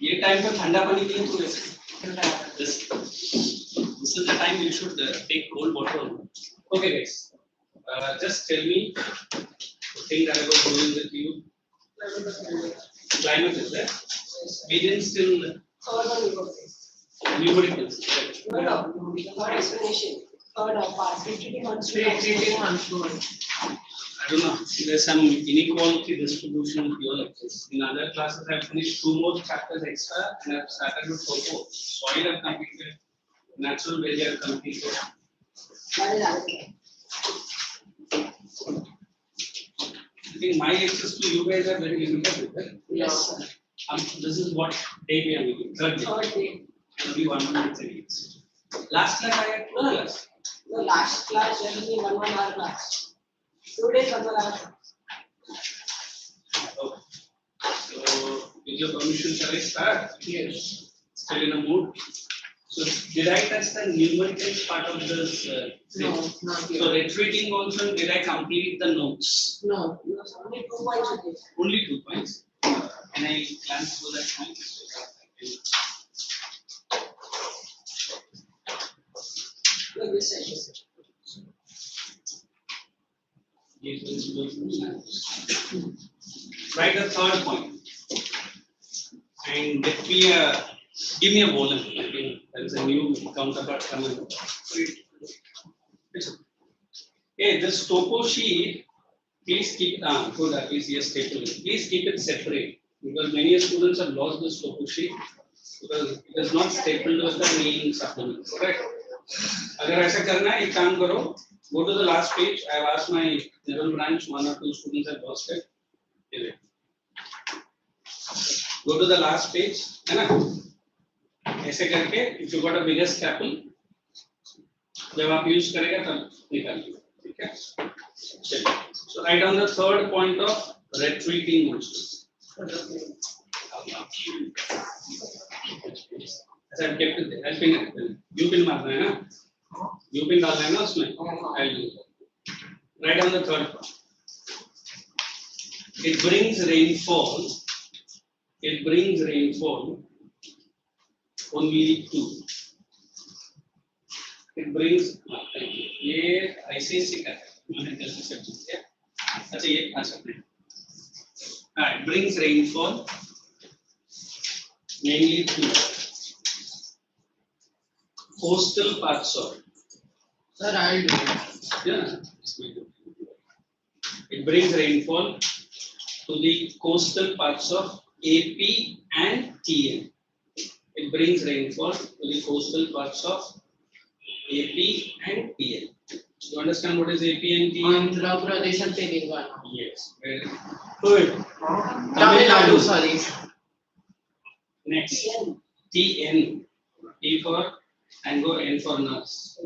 ये time पे ठंडा पानी पिए तो this is the time you should take cold water. Okay guys, just tell me the thing that I was doing with you. Climate is there. We didn't still. Numericals. No. Third explanation. Third part. Treating monsoon. I don't know. There's some inequality distribution of your lectures. In other classes, I've finished 2 more chapters extra and I've started with topo. Soil I've completed. Natural veg I've completed. I think my access to you guys are very limited. Right? Yes. This is what day we are meeting. Third day. Only 1 month weeks. Last class I had 2 class. No, last class generally 1 hour class. 2 days 1 hour. Okay. So, with your permission, shall I start? Yes. Still in a mood. So, did I touch the numerical part of this? No, not yet. So, retreating also, did I complete the notes? No, only 2 points. Only 2 points. Can I glance through that point? No, this session. Write the third point. And give me a volume. I think there is a new counterpart coming. Hey, this topo sheet, please keep good at least yes, staple it. Please keep it separate because many students have lost this topo sheet because it is not stapled with the main supplement. Correct? अगर ऐसा करना है एक काम करो. Go to the last page. I have asked my level branch, 1 or 2 students have lost it. Go to the last page, है ना? ऐसे करके, if you got a bigger staple, जब आप use करेगा तब निकालिए, ठीक है? चलिए. So write down the third point of retreating motion. ऐसा kept it there. Helping you pin मारना है ना? You pin डालना है ना उसमें? I'll do it. Write down the third point. It brings rainfall. It brings rainfall only to. It brings. ये ICSE का है. मैंने जैसे सेक्शन किया. अच्छा ये अच्छा है. It brings rainfall mainly to coastal parts of. Sir, I'll do it. Yeah. It brings rainfall to the coastal parts of AP and TN. It brings rainfall to the coastal parts of AP and TN. You understand what is AP and TN? Andhra Pradesh and Telangana. Yes, very good. Tamil Nadu, sorry. Next, TN. T for Tango, N for nurse.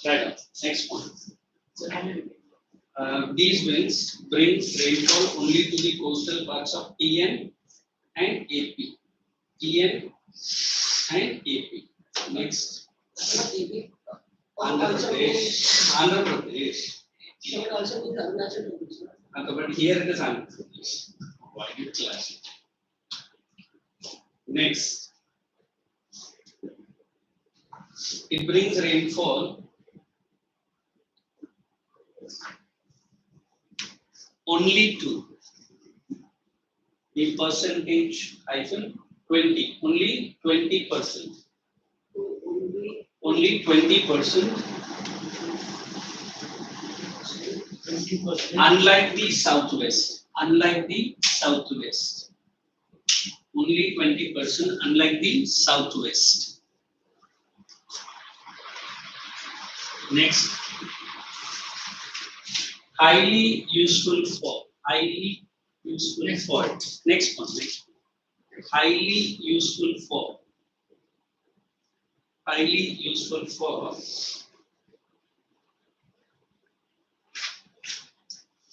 Right. Next one. These winds bring rainfall only to the coastal parts of TN and AP. TN and AP. Next. Andhra Pradesh. Andhra Pradesh. But here it is Andhra Pradesh. Why did clash it? Next. It brings rainfall only to the percentage hyphen 20. Only 20%. Only 20%. Unlike the southwest. Unlike the southwest. Only 20%. Unlike the southwest. Next, highly useful for. Highly useful for. Next one. Highly useful for. Highly useful for.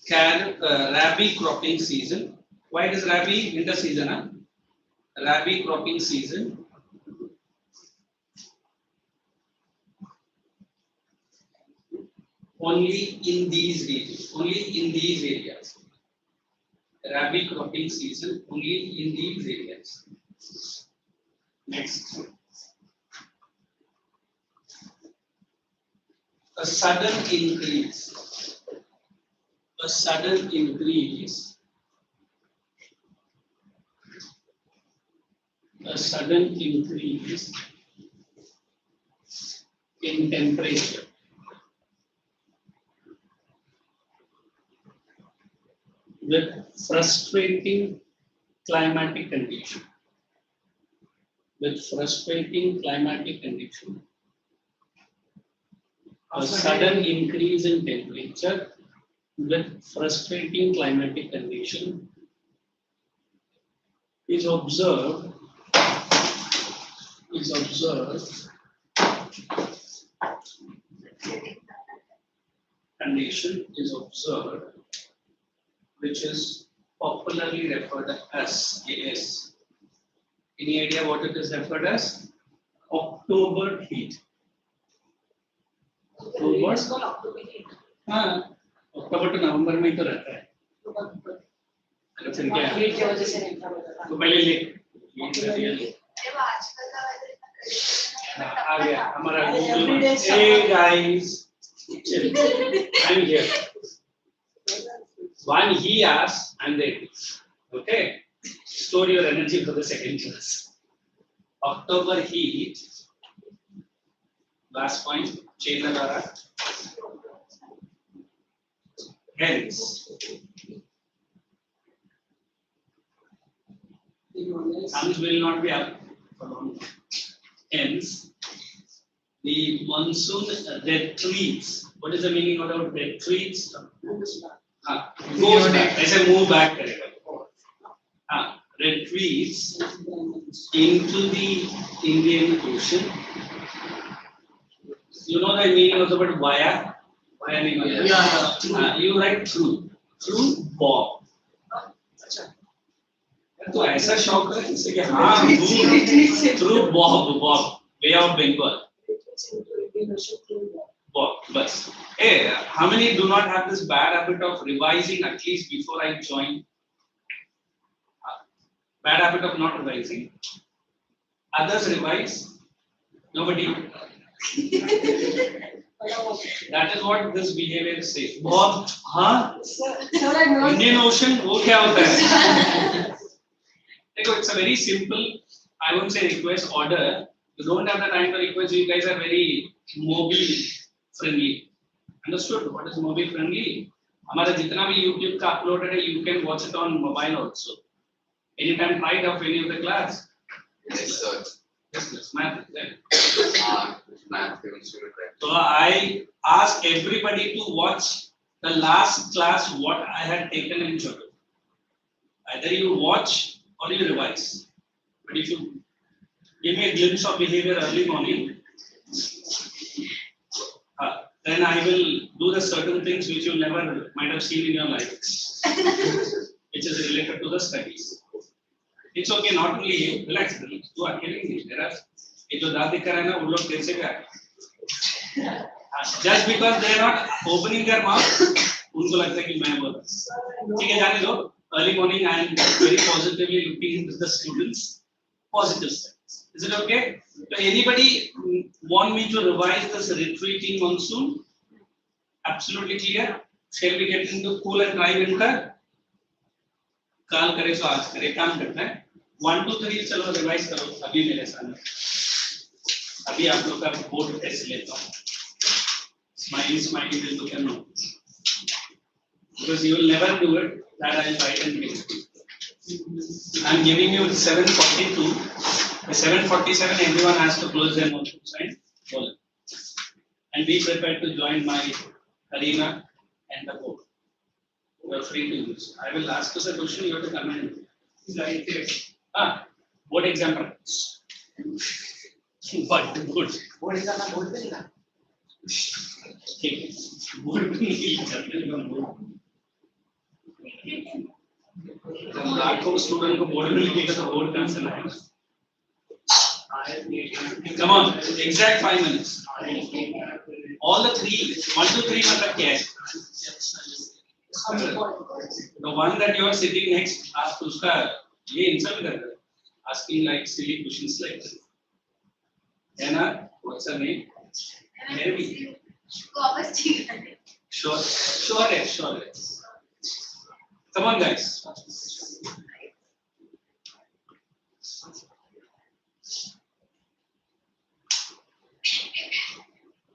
Rabi cropping season. Why is Rabi winter season? Huh? Rabi cropping season. Only in these regions, only in these areas. rabi cropping season only in these areas. Next. A sudden increase. A sudden increase. A sudden increase in temperature with frustrating climatic condition. With frustrating climatic condition. A sudden increase in temperature with frustrating climatic condition is observed condition is observed, which is popularly referred as AS. Any idea what it is referred as? October heat. हाँ, अक्टूबर to नवंबर में तो रहता है। तो फिर क्या? तो पहले ले। आ गया हमारा Google. Hey guys, I'm here. One he asks and they. Okay. Store your energy for the second class. October heat. Last point. Chenadara. Hence. Suns will not be up for long. Hence, the monsoon retreats. What is the meaning of retreats? Goes back. ऐसे move back करेगा. Retreats into the Indian Ocean. You know the meaning of the word via? Via meaning. Yeah. You write through. Through Bob. तो ऐसा शौक है जैसे कि हाँ through Bob Bay of Bengal. Bob, बस. Hey, how many do not have this bad habit of revising at least before I join? Bad habit of not revising. Others revise. Nobody. That is what this behavior says. Bob, हाँ? Indian Ocean, वो क्या होता है? It's a very simple, I won't say request, order. You don't have the time to request. You guys are very mobile friendly. Understood? What is mobile friendly? हमारा जितना भी YouTube का uploaded है, you can watch it on mobile also. Anytime right of any of the class. Yes, sir. Yes, math. Math. So I ask everybody to watch the last class what I had taken in Chotu. Either you watch or you revise. But if you give me a glimpse of behavior early morning, then I will do the certain things which you never might have seen in your life, which is related to the studies. It's okay, not only you, relax, you are killing me. There are, ये जो दादी कर रहे हैं ना, वो लोग कैसे कर? Just because they are not opening their mouth, उनको लगता है कि मैं बोल रहा हूँ. ठीक है, जाने दो. Early morning, I am very positively looking into the students' positive sides. Is it okay? So anybody want me to revise this retreating monsoon? Absolutely clear. Shall we get into cool and dry winter? काल करे सो आज करे काम करना है. 1 2 3 चलो revise करो अभी मेरे सामने. अभी आप लोग का बोर्ड टेस्ट लेता हूँ. Smiley will look and know. Because you will never do it. That I will write and give it. I am giving you 742. By 747, everyone has to close their notebooks and roll it. And be prepared to join my arena and the board. You are free to use. I will ask you a question. You have to come and board exam practice. What good? Board exam में board पे लिखा. ठीक है. Board पे नहीं लिखा. लाखों student को बोर्ड में लिखेगा तो बोर्ड कैंसिल आएगा. Come on, exact 5 minutes. All the three, 1 2 3 मतलब क्या है? The one that you are sitting next, ask उसका ये insult कर रहा है, asking like silly questions like that. Anna, what's her name? Mary. Sure, sure. Come on, guys.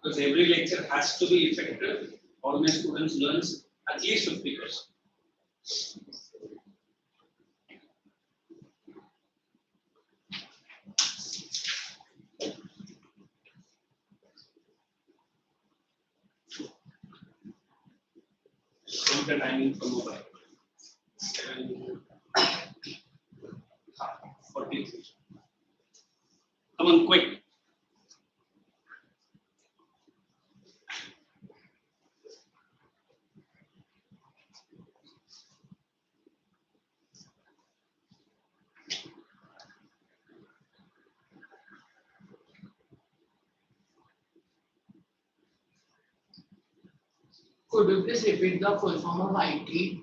Because every lecture has to be effective. All my students learn at least 50%. Note the timing from mobile. 7:43. Come on, quick. Could you please repeat the full form of IT?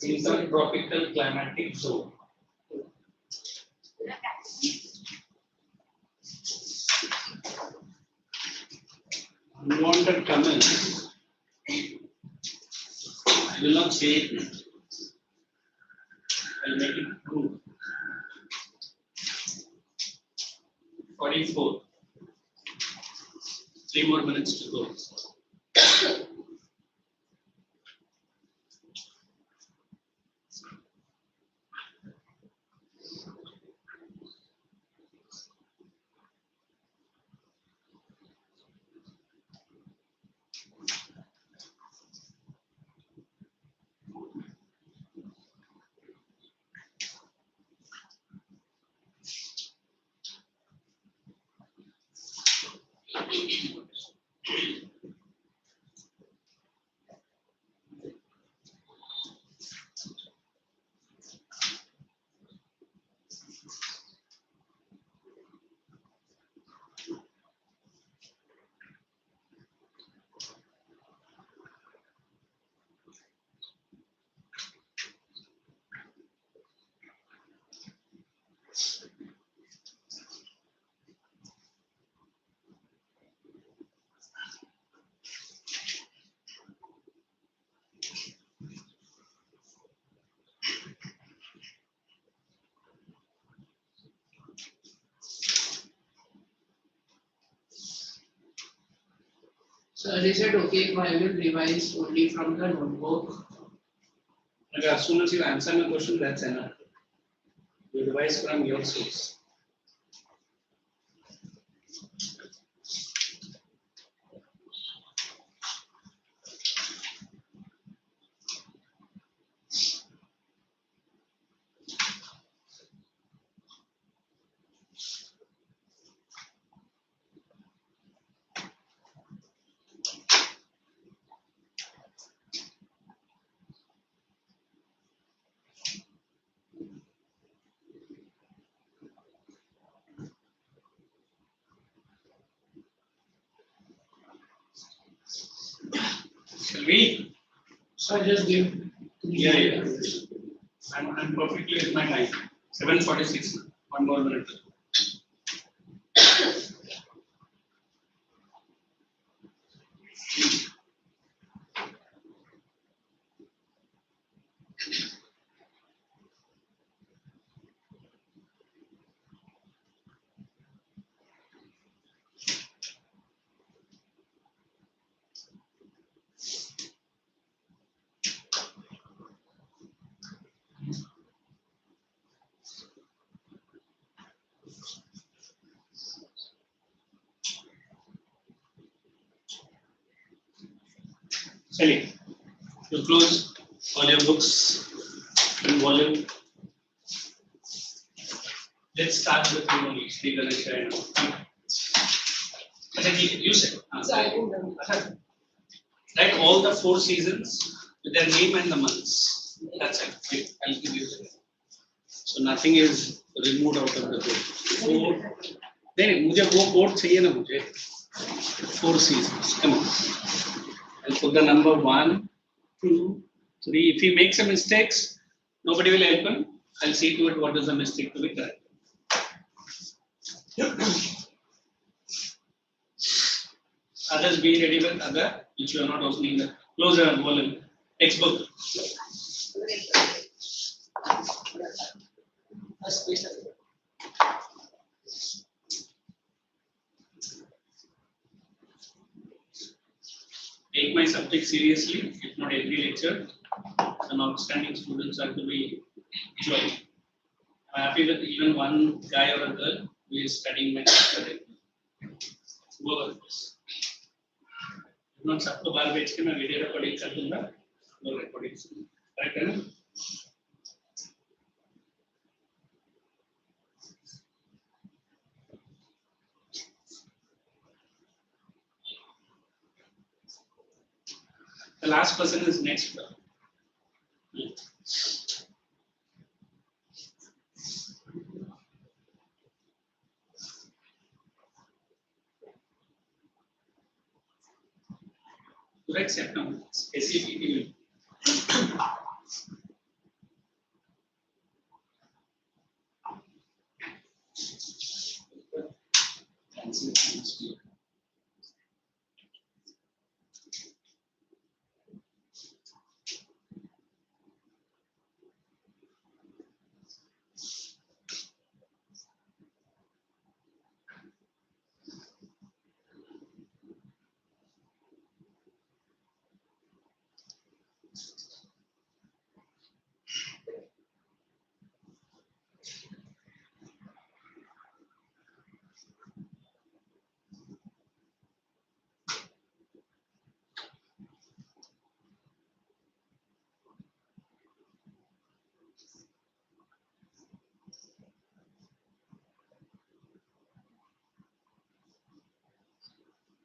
Intertropical climatic zone. Unwanted comments. I will not say it. I'll make it true. 44. 3 more minutes to go. So is it okay if I will revise only from the notebook? Okay, as soon as you answer my question, that's enough. You revise from your source. Shall we? So just give. Yeah. I'm perfectly with my time. 7:46. 1 more minute. Sally, you close all your books in volume. Let's start with you, Sri Ganesha. You said. Write all the 4 seasons with their name and the months. That's it. Wait, I'll give you that. So nothing is removed out of the book. 4. नहीं मुझे वो board चाहिए ना मुझे. 4 seasons. Come on. I'll put the number 1, 2, So if he makes a mistakes, nobody will help him. I'll see to it what is the mistake to be correct. Others be ready with other, which you are not opening the closer volume textbook. Take my subject seriously, if not every lecture. Some outstanding students are to be joined. I'm happy with even one guy or a girl who is studying my subject. Go over this. If not, सबको बाहर भेज के मैं video recording कर दूंगा, वो recording correct है ना? The last person is next. Correct September. SCPT.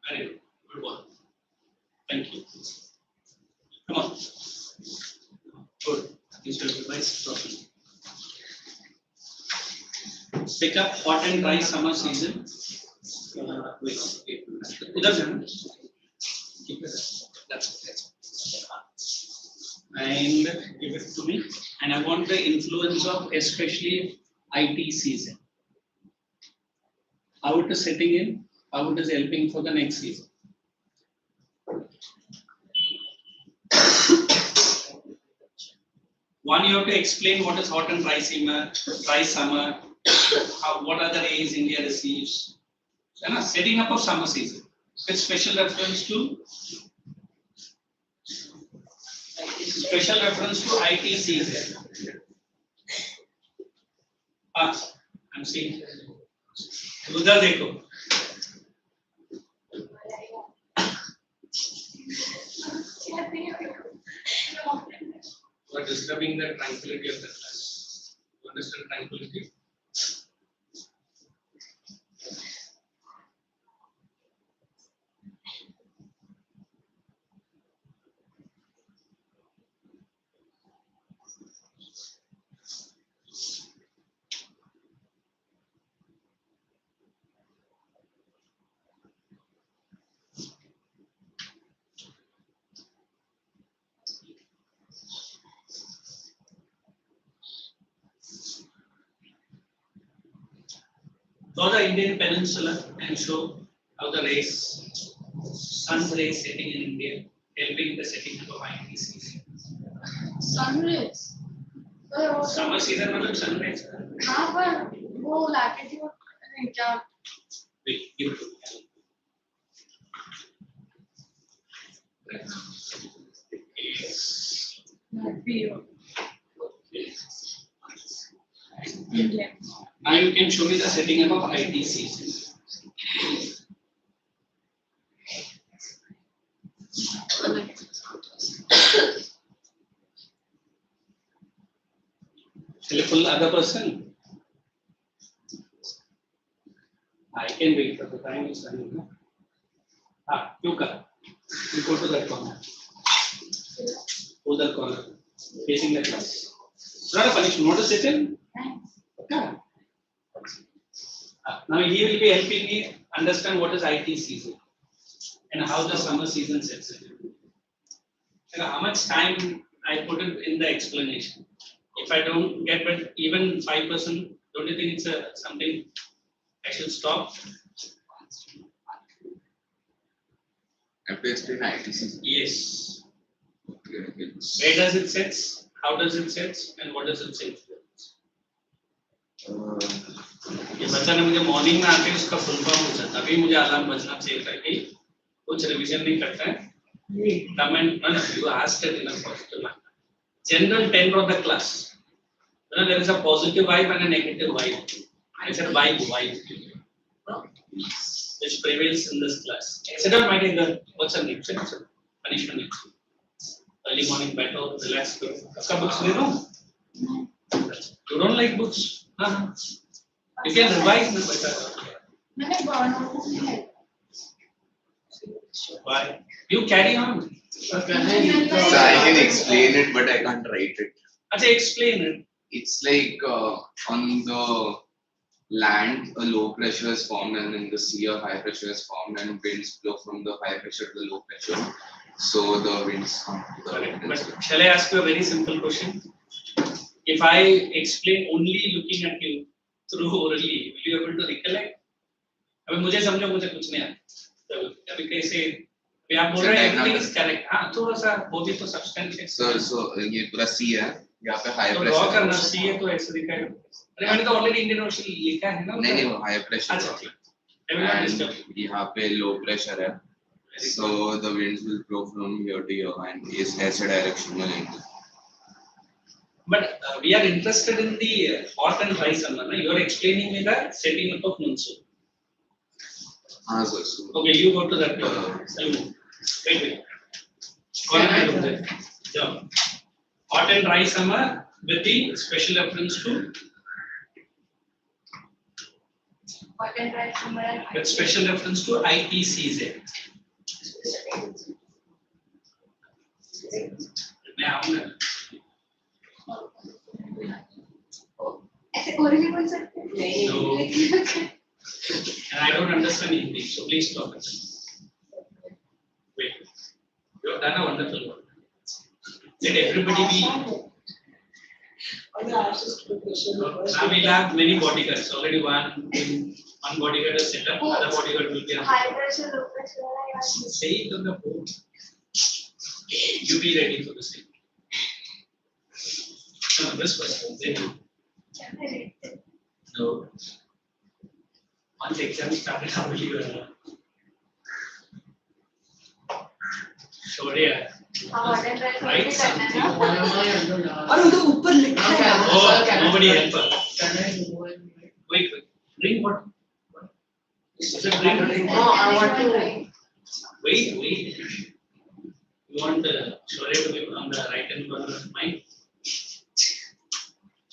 Very good. Good one. Thank you. Come on. Good. You should revise properly. Pick up hot and dry summer season. Wait. Udhar jana. Keep it. That's and give it to me. And I want the influence of especially IT season. How it is setting in, how it is helping for the next season. One, you have to explain what is hot and dry summer, what are the rays India receives. Setting up of summer season with special reference to IT season. I'm seeing. उधर देखो. You are disturbing the tranquility of the class. You understand tranquility? Draw the Indian peninsula and show how the rays, sun rays setting in India, helping the setting of IT season. Sun rays. Summer season मतलब sun rays. हाँ पर वो latitude नहीं क्या? Wait, give it to me. India. Now you can show me the setting up of IT season. Shall I pull other person? I can wait for the time is running. You come. You go to that corner. Other corner. Facing the class. It's not a punishment. Want to sit in? Okay. Now he will be helping me understand what is IT season and how the summer season sets in. And how much time I put it in the explanation. If I don't get but even 5%, don't you think it's something I should stop? I have to explain ITC. Yes. Okay, it's, Where does it set? How does it set? And what does it say? ये बच्चा ने मुझे morning में आके उसका full form पूछा तभी मुझे अलार्म बजना चाहिए था कि कुछ रिवीजन नहीं करता है comment no you asked it in a positive manner general tenor of the class there is a positive vibe and a negative vibe I said vibe which prevails in this class sit down my dear girl what's her name sit punishment early morning better relax उसका books ले लो you don't like books you can revise na beta मैंने burnout में है why you carry on so I can explain it, but I can't write it. acha explain it It's like on the land, a low pressure is formed, and in the sea, a high pressure is formed, and winds blow from the high pressure to the low pressure. So the winds come to the correct but shall I ask you a very simple question if I explain only looking at you through orally will you able to recollect अभी मुझे समझो मुझे कुछ नहीं आता अभी कैसे अभी आप बोल रहे हैं everything is correct हाँ थोड़ा सा वो भी तो substantiate So ये पूरा sea है, यहाँ पे high तो pressure ड्रॉ है। करना चाहिए तो ऐसे दिखाएगा अरे मैंने तो ऑलरेडी इंडियन ओशन लिखा है ना नहीं वो high pressure अच्छा है। ठीक everyone And disturb यहाँ पे low pressure है, so the winds will blow from here to here and इस ऐसे direction में लेंगे। but we are interested in the hot and dry summer na? You are explaining me the setting up of monsoon हाँ sir. okay you go to that you wait कौन है लोग there जाओ hot and dry summer with the special reference to hot and dry summer and with special reference to IPCZ मैं आऊँगा ऐसे orally बोल सकते हैं No. लेकिन and I don't understand English so please stop it wait you have done a wonderful work let everybody be now we'll have many bodyguards already one bodyguard is set up other bodyguard will be high pressure low pressure वाला यार say it on the board you be ready for the same no this person then you क्या है no once exam started how will you Shorya hot and dry summer Right, भी करना है ना और उधर ऊपर लिखा है oh nobody help her wait drink what is it drink No, I want to wait you want Shorya to be on the right hand corner of mine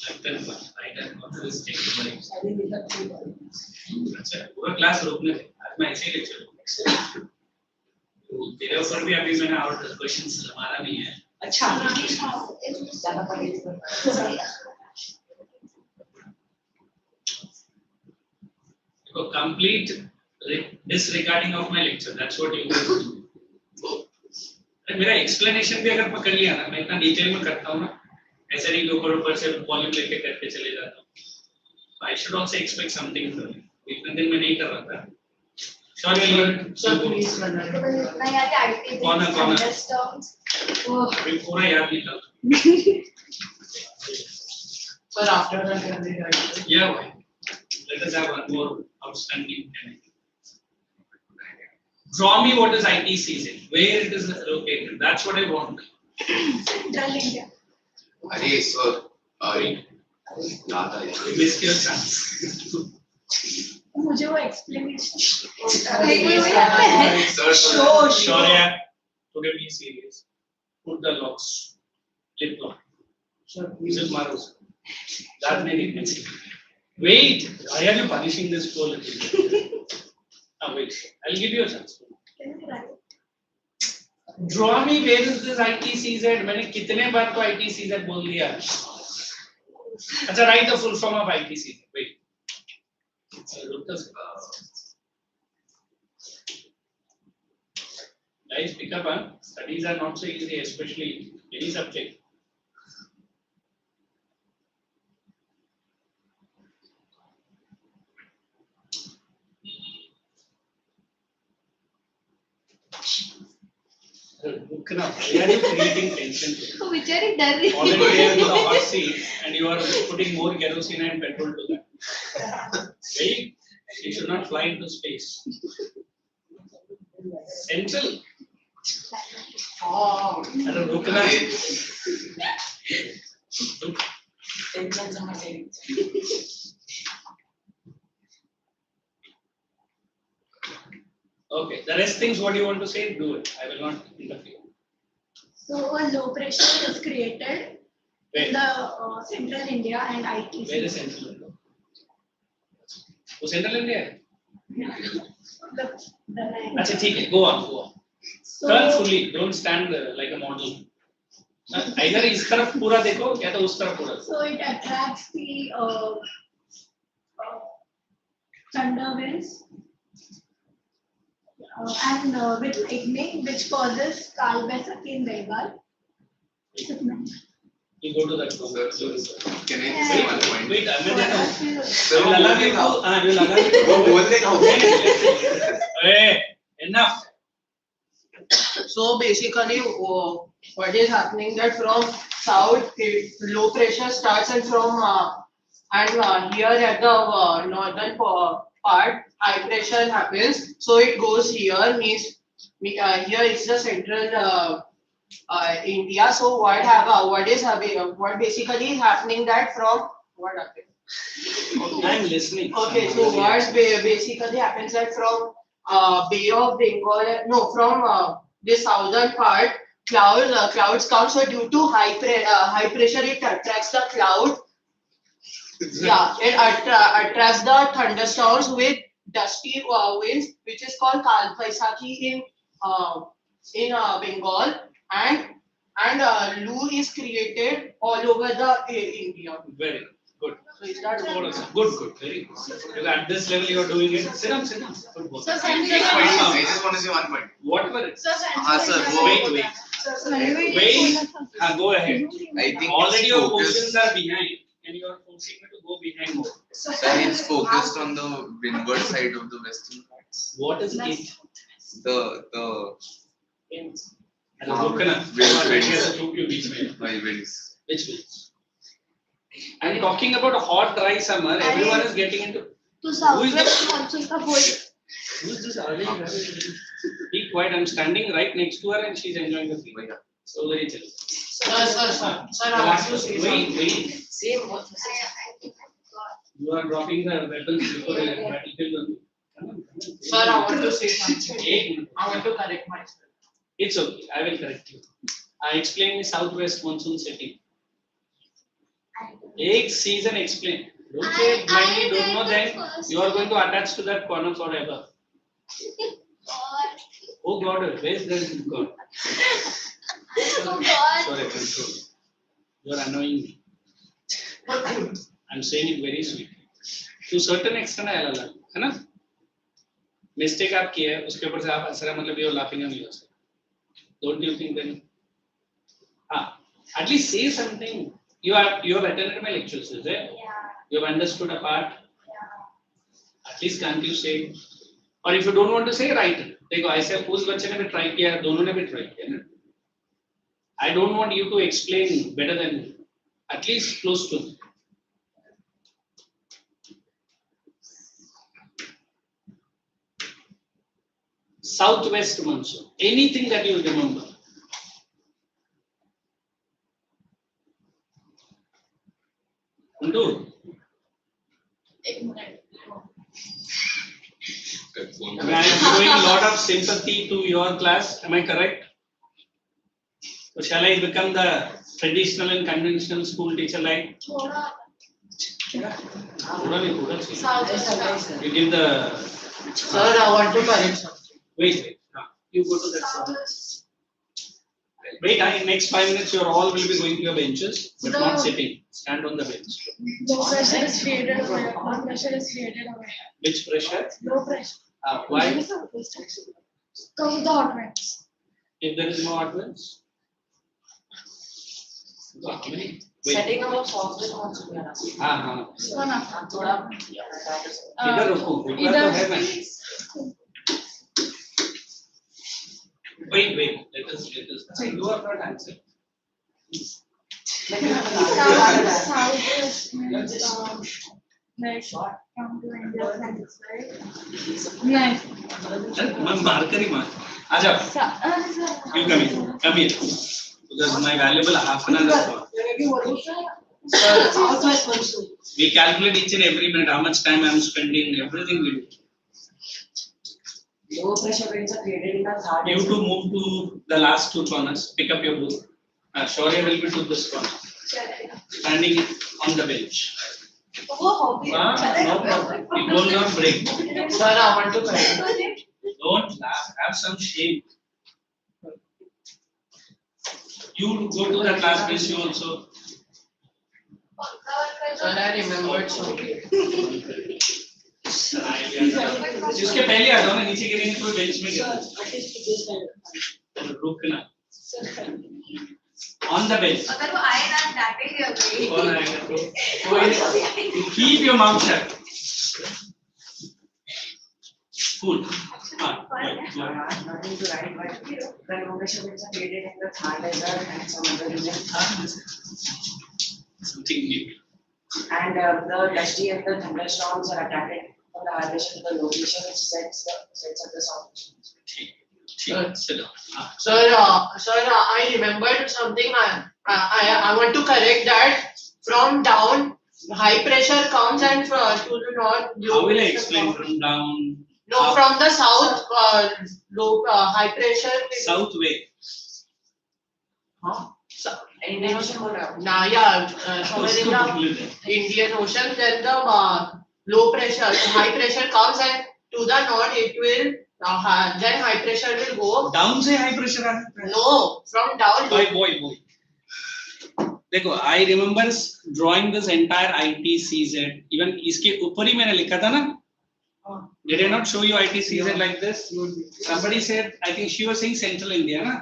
left hand corner right hand corner is taken by अच्छा पूरा class रोकने थे आज मैं ऐसे ही lecture तो तेरे ऊपर भी अभी मैंने और क्वेश्चंस हमारा नहीं है अच्छा ज्यादा पढ़ेगा तो complete disregarding of my lecture that's what you guys do अरे मेरा explanation भी अगर पकड़ लिया ना मैं इतना डिटेल में करता हूँ ना ऐसे नहीं कि ऊपर से वॉल्यूम लेके करके चले जाता हूँ I should also expect something from you इतने दिन में नहीं कर रहा था सर प्लीज करना इतना याद है IT कौन है? standards terms वो अभी पूरा याद नहीं था सर आफ्टर दैट करने का yeah why let us have one more outstanding thing. Draw me what is ITCZ where it is located that's what I want central India अरे सर याद आ you missed your chance मुझे वो explanation sir Shaurya today be serious put the locks clip lock sir Mrs. Maros that may be messy wait why are you punishing this poor little girl wait I'll give you a chance draw me where is this ITCZ मैंने कितने बार तो ITCZ बोल दिया अच्छा write the full form of ITCZ wait guys pick up studies are not so easy especially any subject Look now, why are you creating tension? तो बेचारी डर रही Already they are in the hot seat and you are putting more kerosene and petrol to that. Really? You should not fly into space. Central. अरे रुकना. Okay, the rest things what you want to say, do it. I will not interfere. So a low pressure is created Where? in the central India and ICSE. Where is Central India? वो Central India है? अच्छा ठीक है, go on, go on. Turn fully, don't stand like a model. Either इस तरफ पूरा देखो या तो उस तरफ पूरा. So it attracts the thunder winds and with lightning, which causes Kalbesaki in Bengal. You go to that room. Can I say one point? Wait, I will allow you So, to. I will allow you to. वो बोल देगा. Hey, enough. So basically, what is happening that from south, low pressure starts and from here at the northern part, high pressure happens. So it goes here, means here is the central India. So what basically is happening that from what happened? I am listening. Okay, so what basically happens that from Bay of Bengal, no, from the southern part, clouds come. So due to high pressure, it attracts the cloud. Yeah, it attracts the thunderstorms with dusty winds, which is called Kalpaisaki in Bengal, and Loo is created all over the India. Very good. So is that Good, very good. Because at this level you are doing it. Sit down. Good work. So I just want to say one point. Whatever it is. Sir, Wait. Go ahead. I think Already it's your focused. questions are behind and you are forcing me to go behind more. Sir, it's focused on the windward side of the western Ghats. What is it? The Which winds. winds? I'm talking about a hot, dry summer. Everyone is getting into. to southwest monsoon का बोल. Who's this Arlene? Be quiet. I'm standing right next to her and she's enjoying the free. So very chill. Sir, I want to say something. Wait. Same what you said. You are dropping the weapons before the battlefield on me. Come on. Sir, I want to say something. Eight. I want to correct myself. It's okay. I will correct you. I explain the southwest monsoon setting. एक season explain. Don't say it blindly, don't know, then you are going to attach to that corner forever. Oh God, where's the God? Oh God. Sorry, control. You are annoying me. I'm saying it very sweetly. To certain extent, I allow you. है ना? Mistake आप किया है, उसके ऊपर से आप असरा मतलब you're laughing on yourself. Don't you think then? At least say something. You have attended my lectures, is it? Yeah. You have understood a part. Yeah. At least can't you say? Or if you don't want to say, write it. देखो ऐसे उस बच्चे ने भी try किया, दोनों ने भी try किया ना. I don't want you to explain better than me. At least close to me. Southwest monsoon. Anything that you remember. Undo. एक minute. I am showing a lot of sympathy to your class. Am I correct? So shall I become the traditional and conventional school teacher like? थोड़ा. You give the. Sir, I want to correct something. Wait. You go to that side. Southwest. Wait, in next 5 minutes, you all will be going to your benches, but not sitting. Stand on the bench. Low pressure is created over here. Low pressure is created over here. Which pressure? Low pressure. Why? Because of the hot winds. If there is no hot winds? Wait. Setting up of software also we are asking. हाँ. इसको ना. थोड़ा इधर रुको. इधर तो है मैं. Wait. Let us. Say you are not answering. Southwest means west from to India side, right? Yes. मैं marker ही मार. आजा. You come here. Because my valuable half an hour is gone. Southwest monsoon. We calculate each and every minute how much time I am spending. Everything we do. Low pressure winds are created in the third. You to move to the last two corners. Pick up your book. Shaurya will be to this corner. Standing on the bench. No problem. It will not break. Sir, I want to correct. Don't laugh. Have some shame. You go to that last bench. You also. Sir, I remembered something. जिसके पहले आ जाओ ना नीचे गिरेंगे तो bench में गिरना रुकना on the bench अगर वो आए ना डांटेंगे अभी कौन आएगा तो keep your mouth shut cool Nothing to write, but the low pressure winds are created in the third desert and some other region. something new And the dusty and the thunderstorms are attracted from the high pressure to the low pressure, which sets up the south. sit down Sir, I remembered something. I want to correct that. From down, high pressure comes and to the north. how will I explain from down No, from the south, low high pressure. south way Huh? Indian Ocean water. Nah, yeah, somewhere in the Indian Ocean, then the low pressure, high pressure comes and to the north it will, then high pressure will go. down से high pressure आ सकता है No, from down. boy देखो I remember drawing this entire ITCZ even इसके ऊपर ही मैंने लिखा था ना did I not show you ITCZ like this somebody said I think she was saying central India na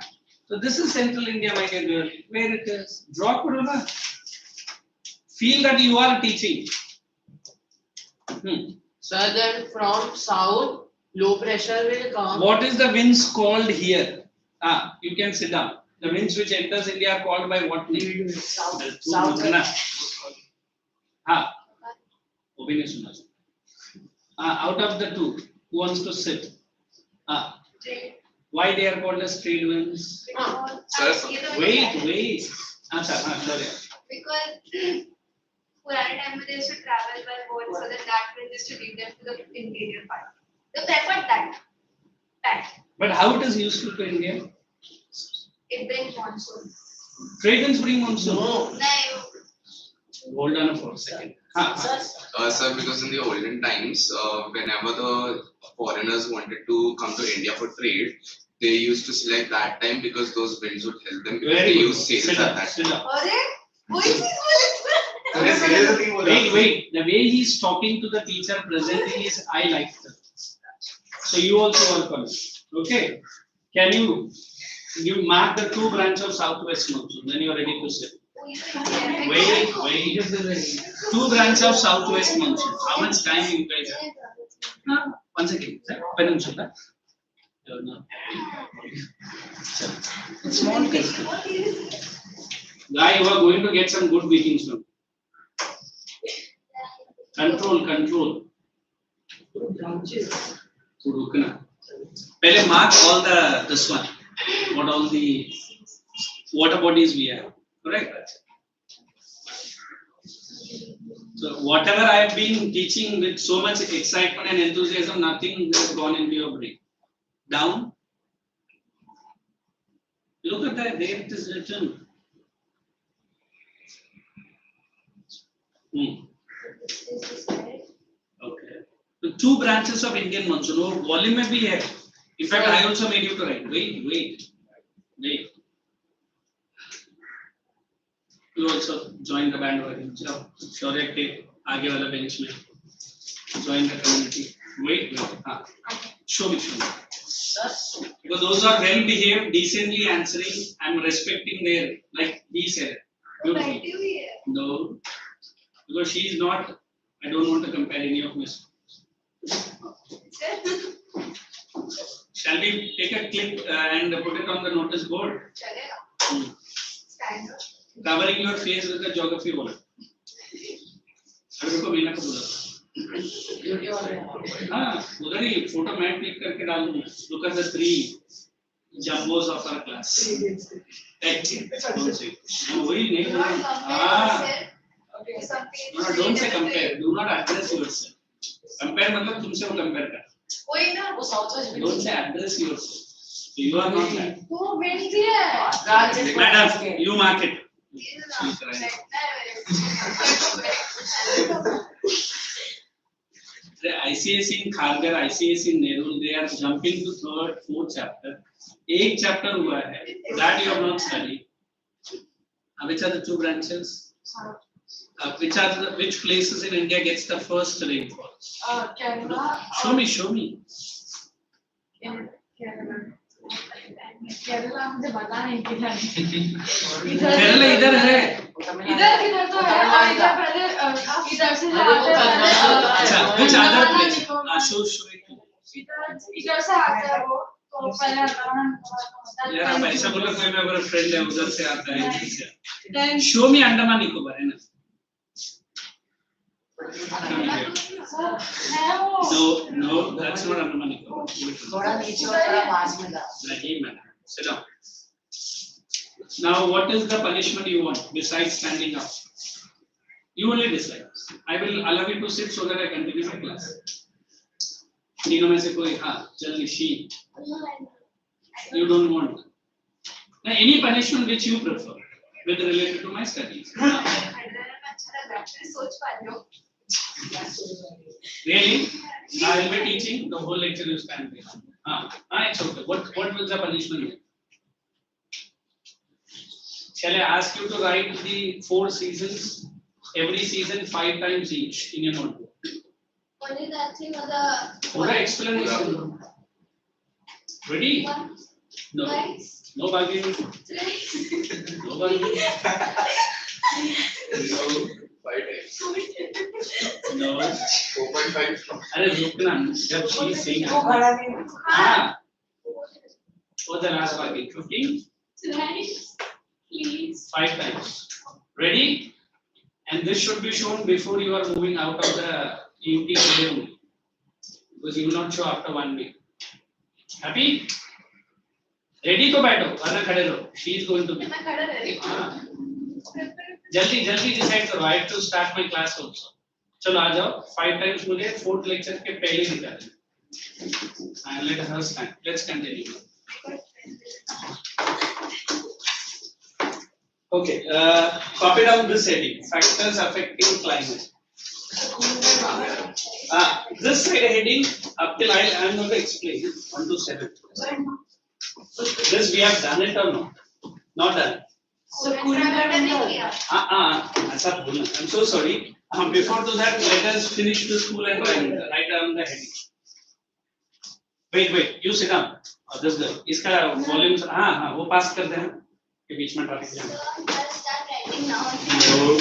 so this is central India my dear girl where it is draw करो ना feel that you are teaching So then from south, low pressure will come. what is the winds called here you can sit down the winds which enters India are called by what name South. ना हाँ वो भी नहीं सुना out of the two who wants to sit why they are called as trade winds wait अच्छा हाँ sorry because पुराने time में they used to travel by boat so that will just to lead them to the interior part. They preferred that. but how it is useful to India It brings monsoon. trade winds bring monsoon नहीं hold on for a second Sir, because in the olden times, whenever the foreigners wanted to come to India for trade, they used to select that time because those winds would help them because very they good used sails sit at up that sit time. up अरे वही चीज बोले wait the way he is talking to the teacher presenting is I like that so you also work on it okay can you mark the two branches of southwest monsoon then you are ready to sit wait two branches of southwest monsoon how much time you guys have one second sir peninsula small test guy you are going to get some good beatings now control रुकना पहले mark all the this one what all the water bodies we have correct so whatever I have been teaching with so much excitement and enthusiasm nothing has gone into your brain down look at that there it is written okay so two branches of Indian monsoon वो volume में भी है in fact I also made you to write wait you also join the bandwagon जाओ शौर्य के आगे वाला bench में join the community wait हाँ show me because those are well behaved decently answering I'm respecting their like he said beautiful no because she is not I don't want to compare any of my Shall we take a clip and put it on the notice board? चलेगा. Stand up. Covering your face with the geography board. अभी रुको मीना को बोला. हाँ, उधर ही photo मैं click करके डाल दूँगा. Look at the 3 jumbos of our class. Don't say. No, वही नहीं. Do not compare हाँ. yourself with something. No, don't say compare. Do not address yourself. Compare मतलब तुमसे वो compare कर. कोई ना वो साउथ में Don't say address yourself. You are not that. वो बेटी है. Madam, you mark it. The ICSE in Kharghar, ICSE in Nerul, they are jumping to 3rd, 4th chapter. 8 chapter हुआ है. That you have not studied. Which are the 2 branches? Which places in India gets the first rainfall? Kerala. Show me, show me. Kerala मुझे पता नहीं किधर केरला इधर है. इधर तो है और इधर पहले इधर से जाते हैं. अच्छा, which other place? Show it. इधर से आते हैं वो तो पहले यार आप ऐसा बोलो कोई मेरा फ्रेंड है उधर से आता है इधर से. Then Show me Andaman Nicobar है ना. No, that's not Andaman Nicobar. थोड़ा नीचे और थोड़ा पास में था. नहीं madam. Sit down. Now, what is the punishment you want besides standing up? You only decide. I will allow you to sit so that I continue my class. तीनों में से कोई हाँ जल्दी she. You don't want. Now, any punishment which you prefer with related to my studies. Really? Now I will be teaching the whole lecture you stand there. It's okay. What was the punishment? Shall I ask you to write the 4 seasons, every season 5 times each in your notebook? only that thing or the Pura explanation. Ready? No. twice, No bargaining. thrice. No bargaining. No. 4.5 from अरे रुकना जब she is saying. वो खड़ा नहीं. हाँ. What's the last bargain? 15? Thrice, please. 5 times. Ready? And this should be shown before you are moving out of the UT room. Because you will not show after 1 week. Happy? Ready to बैठो वरना खड़े रहो. She is going to be. मैं खड़ा रह रही हूँ. हाँ. जल्दी जल्दी डिसाइड करो. I have to start my class also. चलो आ जाओ. 5 times मुझे 4th lecture के पहले निकालना. And let her stand. Let's continue. Okay. Copy down this heading. Factors affecting climate. This heading up till I am going to explain 1 to 7. This we have done it or not? Not done. So नहीं किया. ऐसा बोलना. I'm so sorry. Before to that, let us finish the school and write down the heading. Wait. You sit down. This girl. इसका volume हाँ वो pass कर देना. के बीच में traffic jam. I'll start writing now. No.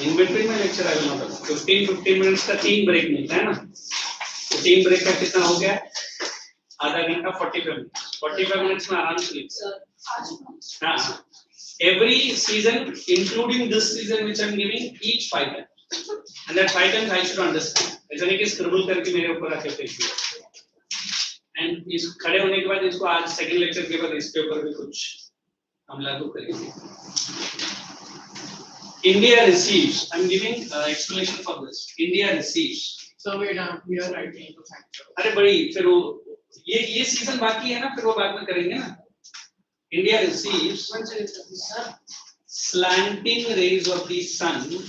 In between my lecture I will not have. 15 minutes का 3 break मिलता है ना. तो 3 break का कितना हो गया? आधा घंटा 45 minutes. 45 minutes में आराम से. हाँ. Every season, including this season which I am giving, each 5 times. And that 5 times I should understand. ऐसा नहीं कि scribble करके मेरे ऊपर आके फेंक दिया. And इस खड़े होने के बाद इसको आज second lecture के बाद इसके ऊपर भी कुछ हम लागू करेंगे. India receives. I am giving explanation for this. India receives. So we are writing the factor. अरे बड़ी फिर वो ये season बाकी है ना फिर वो बाद में करेंगे ना. India receives slanting rays of the sun.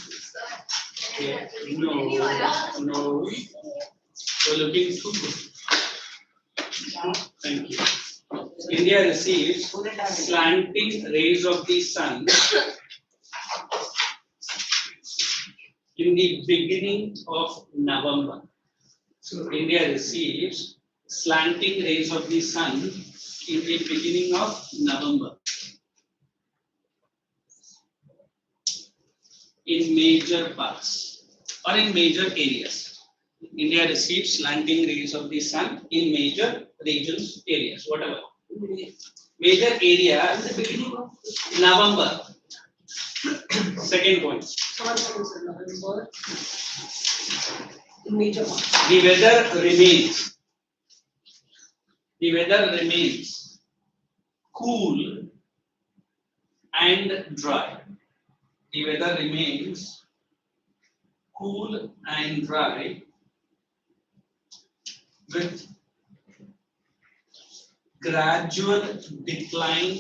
No. You're looking too good. Thank you. India receives slanting rays of the sun in the beginning of November. So India receives slanting rays of the sun in the beginning of November. In major parts or in major areas. India receives slanting rays of the sun in major regions, areas, whatever. Major area, At the beginning of November. Second point. November, in major months. The weather remains cool and dry. The weather remains cool and dry with gradual decline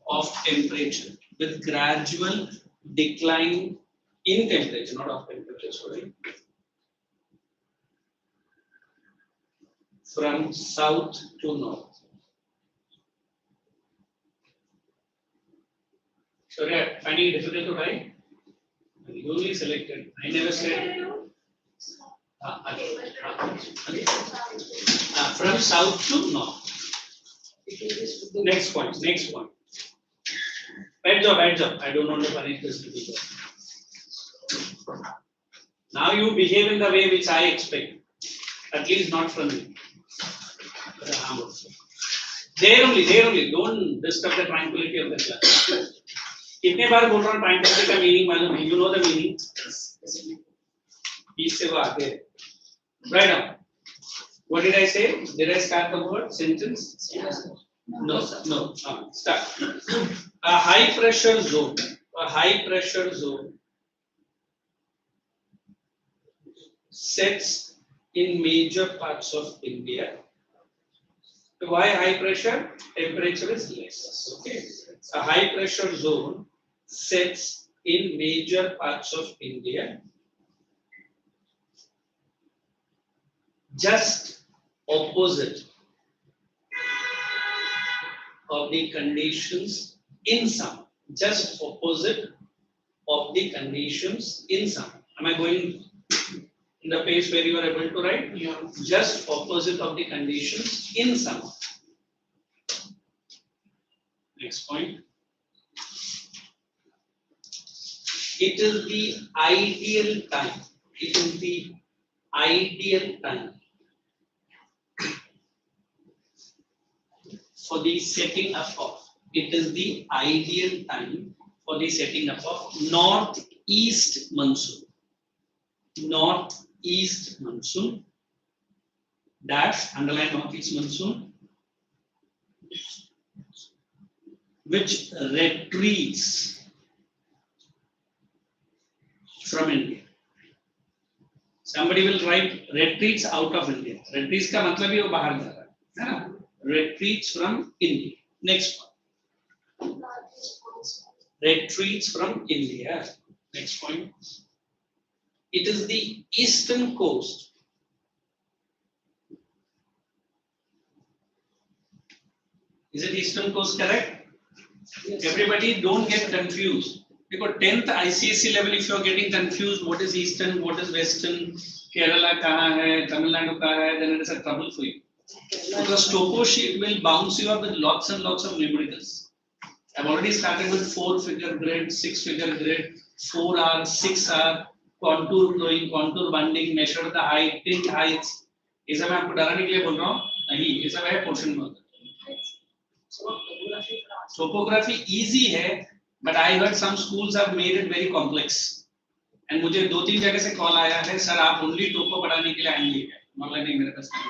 of temperature. With gradual decline in temperature, not of temperature, sorry. From south to north. Sorry, I find it difficult to write. You only selected. I never said. Okay. From south to north. Next point. Heads up. I don't want to punish this people. Now you behave in the way which I expect. At least not from you. There only. Don't disturb the tranquility of the class. कितने बार बोल रहा हूँ tranquility का meaning मालूम है? You know the meaning. बीच से वो आगे. Right now. What did I say? Did I start the word sentence? Yes. No. Start. A high pressure zone. Sets in major parts of India. Why high pressure? Temperature is less. Okay. A high pressure zone sets in major parts of India. Just opposite of the conditions in summer. Just opposite of the conditions in summer. Am I going in the page where you are able to write? Yeah. Just opposite of the conditions in summer. Next point. It is the ideal time. For the setting up of. It is the ideal time for the setting up of northeast monsoon. Northeast monsoon. Dash, underline northeast monsoon. Which retreats from India. Somebody will write retreats out of India. Retreats का मतलब ही वो बाहर जा रहा है ना? Retreats from India. Next one. Retreats from India. Next point. It is the eastern coast. Is it eastern coast correct? Yes. Everybody don't get confused. Because 10th ICSE level, if you are getting confused, what is eastern, what is western, Kerala kahan hai, Tamil Nadu kahan hai, then it is a trouble for you. Because topo sheet will bounce you up with lots and lots of numericals. I've already started with 4-figure grid, 6-figure grid, 4R, 6R, contour flowing, contour bunding, measure the height, tint heights. ये सब मैं आपको डराने के लिए बोल रहा हूँ नहीं, ये सब है पोर्शन में. Topography easy है, but I heard some schools have made it very complex. And मुझे 2-3 जगह से कॉल आया है, सर आप only topo पढ़ाने के लिए आएंगे क्या? मतलब नहीं मेरे पास नहीं.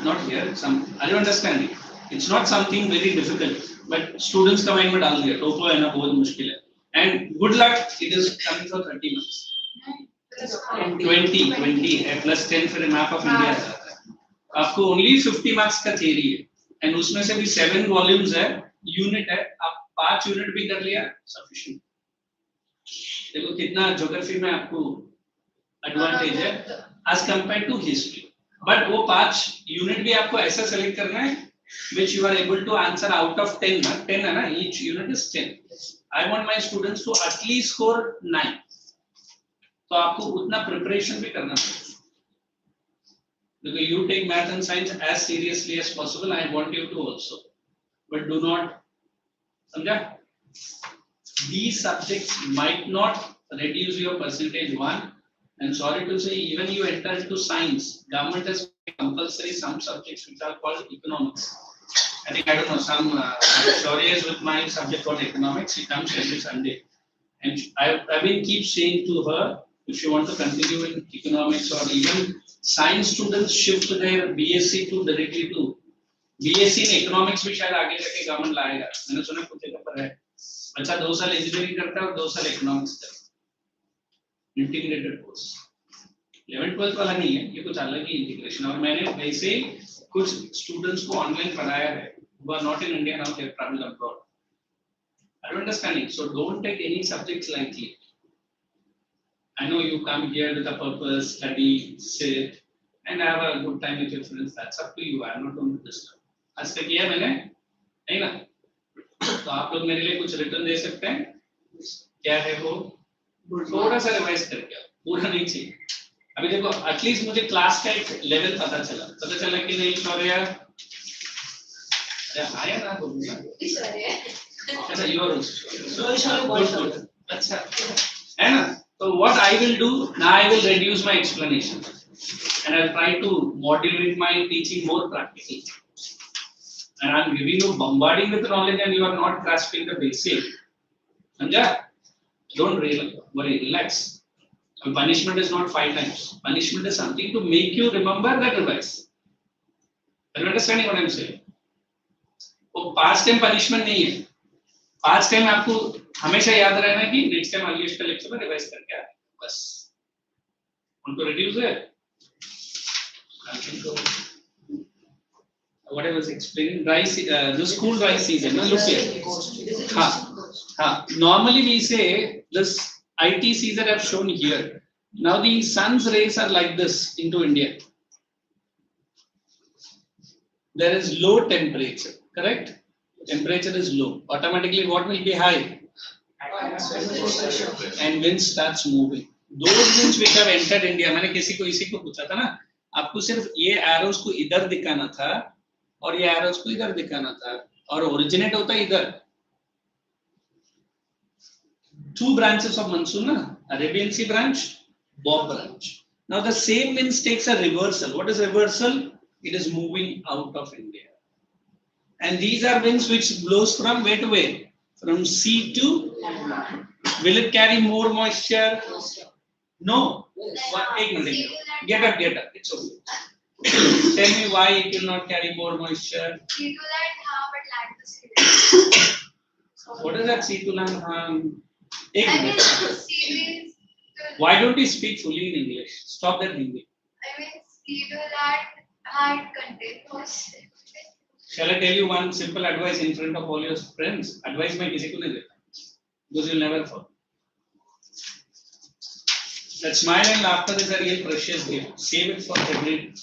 Not here. Are you understanding? It's not something very difficult, but students का mind में डाल दिया. Topo है ना बहुत मुश्किल है. And good luck, it is coming for 30 months. 20 है plus 10 फिर map of India आ जाता है. आपको only 50 marks का theory है. And उसमें से भी 7 volumes है, unit है. आप 5 unit भी कर लिया, sufficient. देखो कितना ज्योग्राफी में आपको advantage है as compared to history. But वो 5 unit भी आपको ऐसा select करना है which you are able to answer out of 10 ना 10 है ना, each unit is 10. I want my students to at least score 9. तो आपको उतना preparation भी करना पड़ेगा. Because you take math and science as seriously as possible, I want you to also. But do not, समझा? These subjects might not reduce your percentage 1, And sorry to say, even you enter into science, government has compulsory some subjects which are called economics. I think, I don't know, some Shaurya is with my subject called economics. She comes every Sunday. And I've been keep saying to her, if you want to continue in economics or even science students shift their BSc to directly to BSc in economics भी शायद आगे जाके government लाएगा. मैंने सुना कुछ जगह पर है. अच्छा 2 साल इंजीनियरिंग करता है और 2 साल इकोनॉमिक्स करता है. Integrated course. 11th 12th वाला नहीं है, ये कुछ अलग ही इंटीग्रेशन. और मैंने वैसे कुछ स्टूडेंट्स को ऑनलाइन पढ़ाया है who are not in India now, they have traveled abroad. I don't understand it. So don't take any subjects lightly. I know you come here with a purpose, study, sit, and have a good time with your friends. That's up to you. I am not going to disturb. आज तक किया मैंने, नहीं ना? तो आप लोग मेरे लिए कुछ रिटर्न दे सकते हैं? क्या है वो? थोड़ा सा रिवाइज करके आओ. पूरा नहीं चाहिए. अभी देखो, एटलीस्ट मुझे क्लास का एक लेवल पता चला कि नहीं शौर्य. आया ना बोलूँगा. अच्छा, you are also. Good. अच्छा, है ना? So what I will do now, I will reduce my explanation, and I'll try to modulate my teaching more practically. And I'm giving you bombarding with knowledge, and you are not grasping the basic. समझा? Don't worry, relax. And punishment is not 5 times. Punishment is something to make you remember that revise. Are you understanding what I'm saying? वो past time punishment नहीं है. Past time आपको हमेशा याद रहना कि next time ICSE का lecture में revise करके आए. बस. Want to reduce it? I think so. What I was explaining, the school dry season. Look here. Normally we say this IT season I've shown here. Now the sun's rays are like this into India. There is low temperature, correct? Temperature is low. Automatically what will be high? And wind starts moving. Those winds which have entered India, मैंने किसी को इसी को पूछा था ना, आपको सिर्फ ये arrows को इधर दिखाना था और ये arrows को इधर दिखाना था और originate होता है इधर. 2 branches of monsoon ना, Arabian Sea branch, Bob branch. Now the same winds takes a reversal. What is reversal? It is moving out of India. And these are winds which blows from where to where? From sea to land. Will it carry more moisture? No. Get up. It's okay. Tell me why it will not carry more moisture. Sea to land, but land to sea. What is that sea to land? I mean, sea means. Why don't you speak fully in English? Stop that Hindi. I mean, sea to land had contained moisture. Shall I tell you one simple advice in front of all your friends? Advice मैं किसी को नहीं देता, because you'll never fall. That smile and laughter is a real precious gift. Save it for every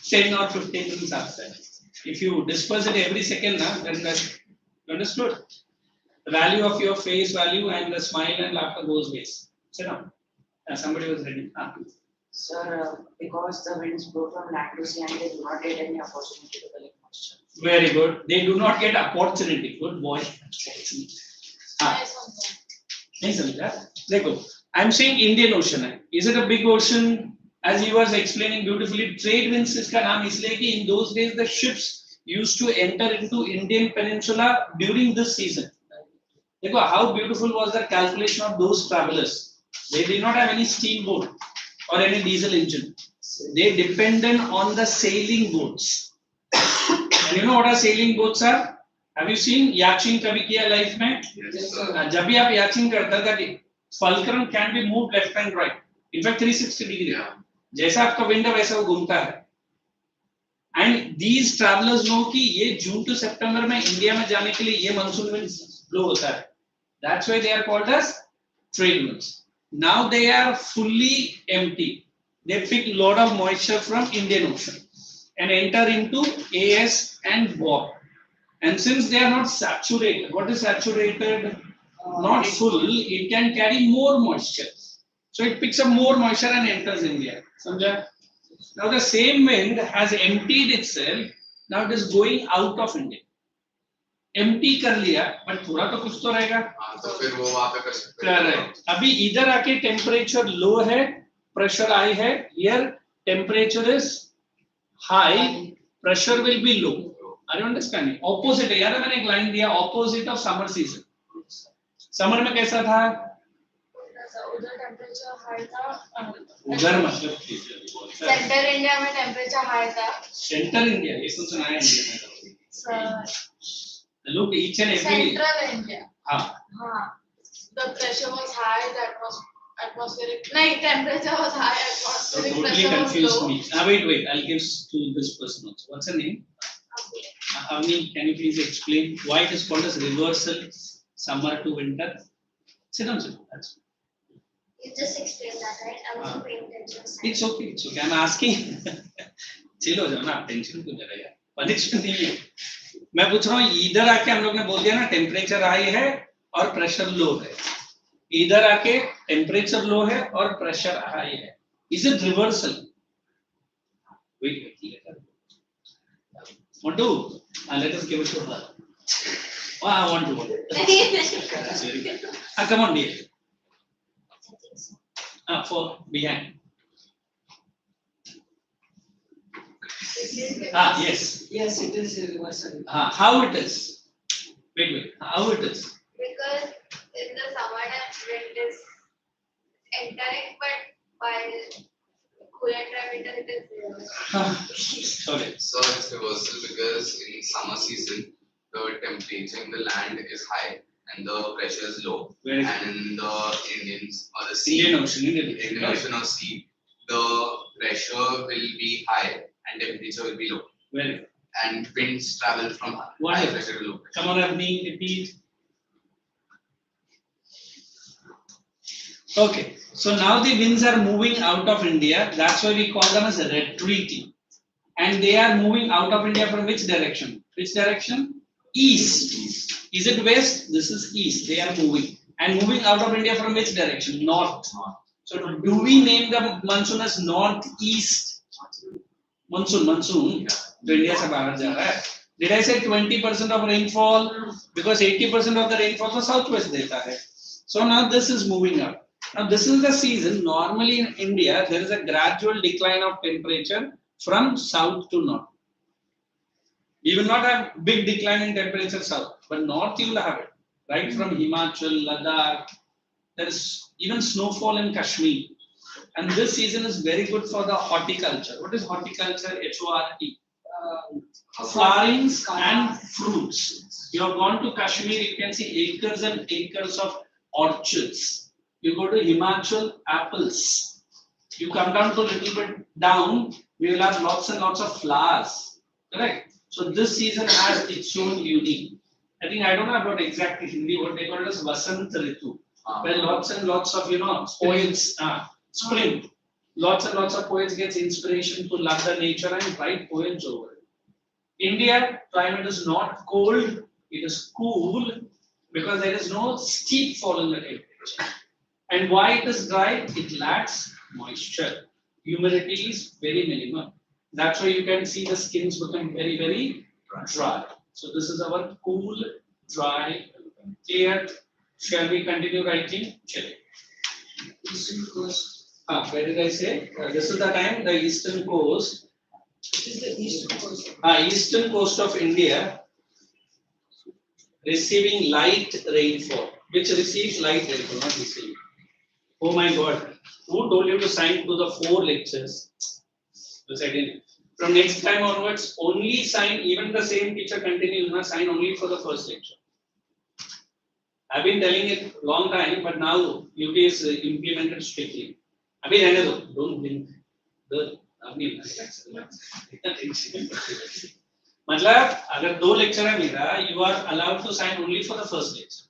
10 or 15 minutes after. If you disperse it every second, then that you understood. The value of your face value and the smile and laughter goes waste. Sit down. Somebody was ready. Sir, because the winds blow from land to sea and they do not get any opportunity to collect moisture. Very good. They do not get opportunity. Good boy. नहीं समझा? देखो, I'm saying Indian Ocean है. Is it a big ocean? As he was explaining beautifully, trade winds इसका नाम इसलिए कि in those days the ships used to enter into Indian Peninsula during this season. देखो, how beautiful was the calculation of those travelers. They did not have any steamboat or any diesel engine. They depended on the sailing boats. And you know what are sailing boats are? Have you seen yachting कभी किया life में? Yes, sir. जब भी आप yachting करते हैं, fulcrum can be moved left and right. In fact, 360 degree. Yeah. जैसा आपका wind है वैसा वो घूमता है. And these travelers know कि ये June to September में इंडिया में जाने के लिए ये monsoon winds blow होता है. That's why they are called as trade winds. Now they are fully empty. They pick a lot of moisture from Indian Ocean and enter into AS and BOP. And since they are not saturated, what is saturated? Not full, it can carry more moisture. So it picks up more moisture and enters India. Samjha? Now the same wind has emptied itself, now it is going out of India. Empty कर लिया, but थोड़ा तो कुछ तो रहेगा. तो फिर वो वहाँ पे कर सकते हैं. Correct. अभी इधर आके टेम्परेचर लो है, pressure high है, here temperature is high, pressure will be low. Are you understanding? Opposite है, यार मैंने एक line दिया opposite of summer season. Summer में कैसा था? उधर टेम्परेचर हाई था, उधर मतलब सेंटर इंडिया में टेम्परेचर हाई था, सेंटर इंडिया, ये तो सुना है इंडिया में. Look, each and every. Central India. हाँ. The pressure was high, the atmospheric, no, temperature was high, So atmospheric totally pressure was confused low. me. Wait, I'll give to this person also. What's her name? Avni, can you please explain why it is called as reversal summer to winter? Sit down. That's You just explained that, right? I wasn't paying attention. it's okay. I'm asking. Chill हो जाओ ना, tension क्यों ले रहे यार? Punishment नहीं है. मैं पूछ रहा हूँ इधर आके हम लोग ने बोल दिया ना टेम्परेचर हाई है और प्रेशर लो है. इधर आके टेम्परेचर लो है और प्रेशर हाई है. Is it reversal? Wait. Want to? Let us give it to her. Oh, I want to. That's very good. Come on, dear. For behind. Yes. Yes, it is reversal. How it is? Wait. How it is? Because in the summer time wind is entering, but while cooler temperature it is reversed. Sorry. So it's reversal because in summer season the temperature in the land is high and the pressure is low. Very good. And in the Indians or the sea, Indian Ocean. Indian Ocean or sea, the pressure will be high and temperature will be low. Very good. And winds travel from high Wonderful. pressure to low pressure. Come on, Avni, repeat. Okay, so now the winds are moving out of India. That's why we call them as retreating. And they are moving out of India from which direction? Which direction? East. Is it west? This is east. They are moving. And moving out of India from which direction? North. So do we name the monsoon as northeast? Monsoon. तो India से बाहर जा रहा है. Did I say 20% of rainfall? Because 80% of the rainfall तो southwest देता है. So now this is moving up. Now this is the season. Normally in India there is a gradual decline of temperature from south to north. You will not have big decline in temperature south, but north you will have it. Right from Himachal, Ladakh. There is even snowfall in Kashmir. And this season is very good for the horticulture. What is horticulture? H-O-R-T. Flowerings and fruits. You have gone to Kashmir, you can see acres and acres of orchards. You go to Himachal, apples. You come down to a little bit down, we will have lots and lots of flowers. Correct? So this season has its own unique. I think I don't know about exactly Hindi, what they call it as Vasant Ritu. Where lots and lots of, poets, spring. Lots and lots of poets get inspiration to love the nature and write poems over it. India climate is not cold, it is cool because there is no steep fall in the temperature. And why it is dry? It lacks moisture. Humidity is very minimum. That's why you can see the skins become very, very dry. So this is our cool, dry, clear. Shall we continue writing? Chale. Eastern coast. Where did I say? This is the time the eastern coast. It is the eastern coast. Eastern coast of India receiving light rainfall. Which receives light rainfall, not receiving. Oh my God. Who told you to sign to the 4 lectures? From next time onwards, only sign, even the same teacher continues, not sign only for the first lecture. I've been telling it long time, but now UP is implemented strictly. I mean, don't think the मतलब अगर 2 lecture है मेरा, you are allowed to sign only for the first lecture.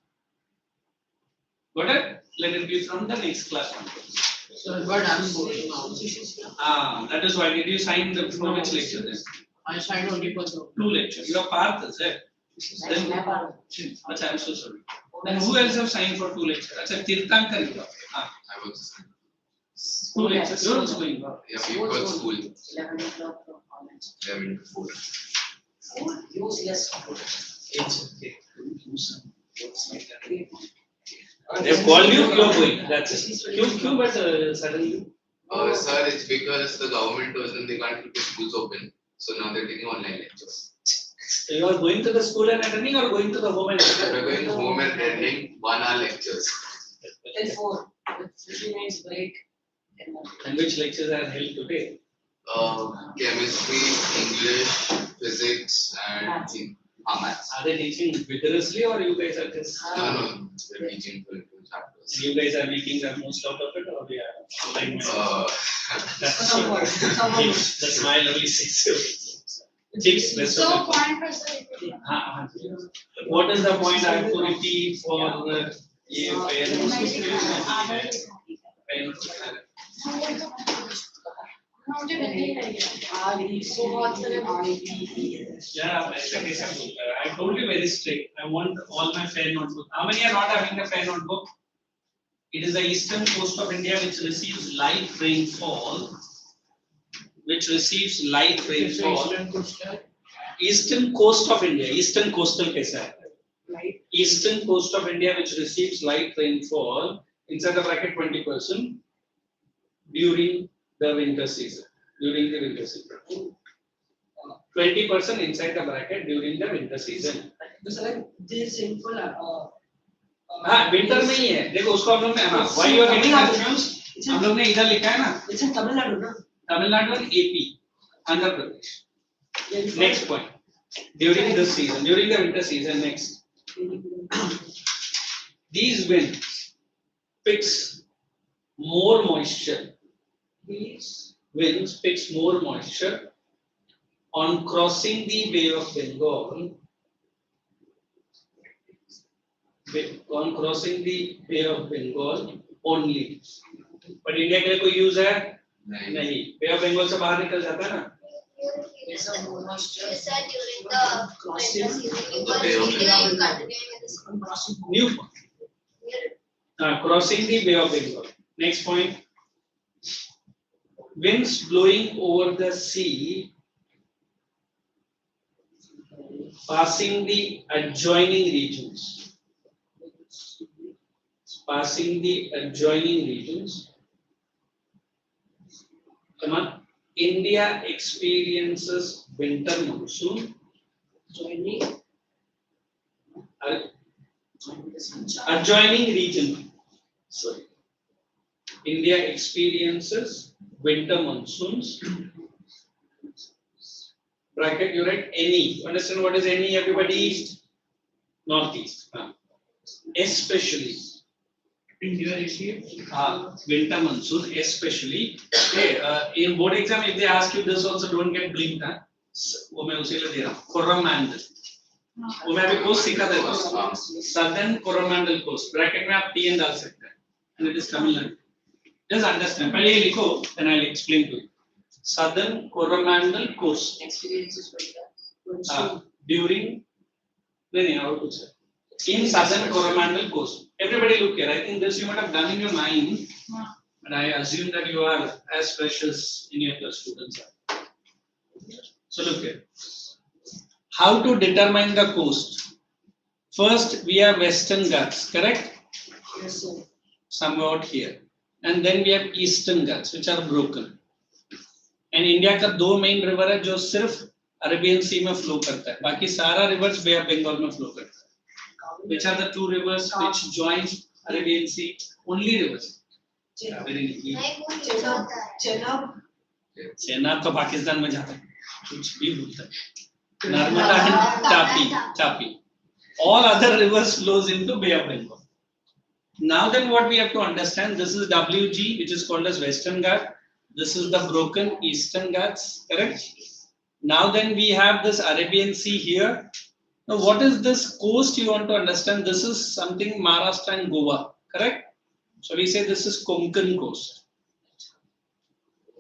Got it? Let it be from the next class onwards. So but I'm going now. That is why. Did you sign the for which lecture then? I signed only for the 2 lectures. You are Parth, is it? Then, Achha, I'm so sorry. Then who else have signed for 2 lectures? Achha, Tirthankar you got. I was 2 lectures. You are also going. yeah, we got school 11 o'clock from college. 11 to 4. Food useless. It's okay. They have called you, you are going. That's it. But suddenly. Sir, it's because the government told them they can't keep the schools open. So now they're taking online lectures. So you are going to the school and attending or going to the home and We're attending? going home and attending 1 hour lectures. Till 4, with 50 minutes break. And which lectures are held today? Chemistry, English, physics, and maths. Are they teaching vigorously or you guys are just No, they're teaching for chapters. you guys are making the most out of it or we are like Somewhat. the smile only says Chicks, rest So of it. point person. What is the point I have to repeat for ये मुझे नहीं लगेगा वो बहुत सारे Yeah, I told you very strict. I want all my fair notebook. How many are not having the fair notebook? It is the eastern coast of India which receives light rainfall. Which receives light rainfall. Eastern coast of India. Eastern coastal कैसा है? Eastern coast of India which receives light rainfall inside the bracket 20% during the winter season. During the winter season. 20% inside the bracket during the winter season. This simple. हाँ winter में ही है देखो उसको हम लोग ने हाँ why you are getting confused हम लोग ने इधर लिखा है ना It's in Tamil Nadu, no? Tamil Nadu and AP Andhra Pradesh next point during this season during the winter season next these winds picks more moisture these winds picks more moisture on crossing the Bay of Bengal on crossing the Bay of Bengal only. But India के लिए कोई use है? नहीं. Bay of Bengal से बाहर निकल जाता है ना? You said during the winter season because India is continuing with this. New point. Crossing the Bay of Bengal. Next point. Winds blowing over the sea, passing the adjoining regions. Passing the adjoining regions. Come on. India experiences winter monsoon. Adjoining region. Sorry. India experiences winter monsoons. Bracket, you write any. Understand what is any, everybody? Northeast. Especially. India receives winter monsoon, especially. Okay, in board exam, if they ask you this, also don't get blinked. वो मैं उसी लिए दे रहा हूँ. Coromandel. वो मैं अभी coast सीखा था. Southern Coromandel coast. Bracket में आप TN डाल सकते हैं. And it is Tamil Nadu. Just understand. पहले ये लिखो, then I'll explain to you. Southern Coromandel coast. Experiences During. No, how to say. In southern Coromandel coast. Everybody look here. I think this you might have done in your mind, but I assume that you are as fresh as any of the students are. So look here. How to determine the coast? First, we have Western Ghats, correct? Yes, sir. Somewhat here. And then we have Eastern Ghats, which are broken. And India का दो main river है जो सिर्फ Arabian Sea में flow करता है. बाकी सारा rivers Bay of Bengal में flow करता है. Which are the two rivers which joins Arabian Sea? Only rivers. Chenab तो पाकिस्तान में जाता है. कुछ भी बोलता है. Narmada and Tapi. All other rivers flows into Bay of Bengal. Now then, what we have to understand? This is WG, which is called as Western Ghat. This is the broken Eastern Ghats, correct? Now then, we have this Arabian Sea here. Now, what is this coast you want to understand? This is something Maharashtra and Goa, correct? So we say this is Konkan coast.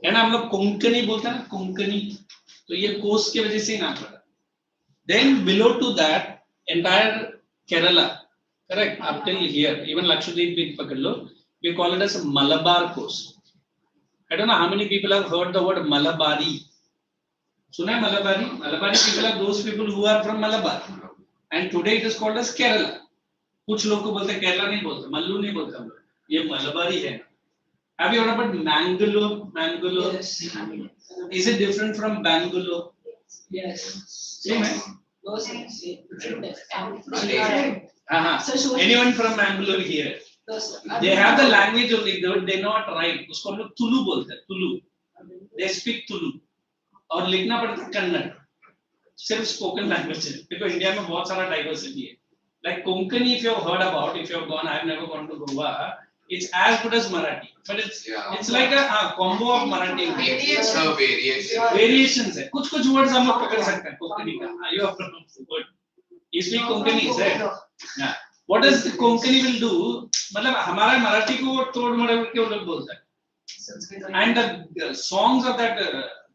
And हम लोग कोंकणी बोलते हैं ना कोंकणी तो ये coast की वजह से ही नाम पड़ा. Then below to that entire Kerala, correct? Up till here, even Lakshadweep भी पकड़ लो, we call it as Malabar coast. I don't know how many people have heard the word Malabari. सुना है Malabari? Malabari people are those people who are from Malabar. And today it is called as Kerala. कुछ लोग को बोलते हैं केरला नहीं बोलते, मल्लू नहीं बोलते हम लोग. ये मलबारी है. Have you heard about Mangalore? Mangalore. Yes. Is it different from Bangalore? Yes. Same, eh? No, sir. Different. Uh-huh. Anyone from Mangalore here? No, sir. They have the language only. They know not write. उसको हम लोग तुलु बोलते हैं. Tulu. They speak Tulu. और लिखना पड़ता है कन्नड़. सिर्फ spoken language है. देखो इंडिया में बहुत सारा diversity है. Like Konkani, if you have heard about, if you have gone, I have never gone to Goa. It's as good as Marathi, but it's like a combo of Marathi and English. It's a variation. Variations है. कुछ words हम लोग पकड़ सकते हैं कोंकणी का. You have pronounced the word. You speak Konkani, right? Yeah. What does the Konkani will do? मतलब हमारा मराठी को तोड़ मरोड़ के वो लोग बोलते हैं. And the songs of that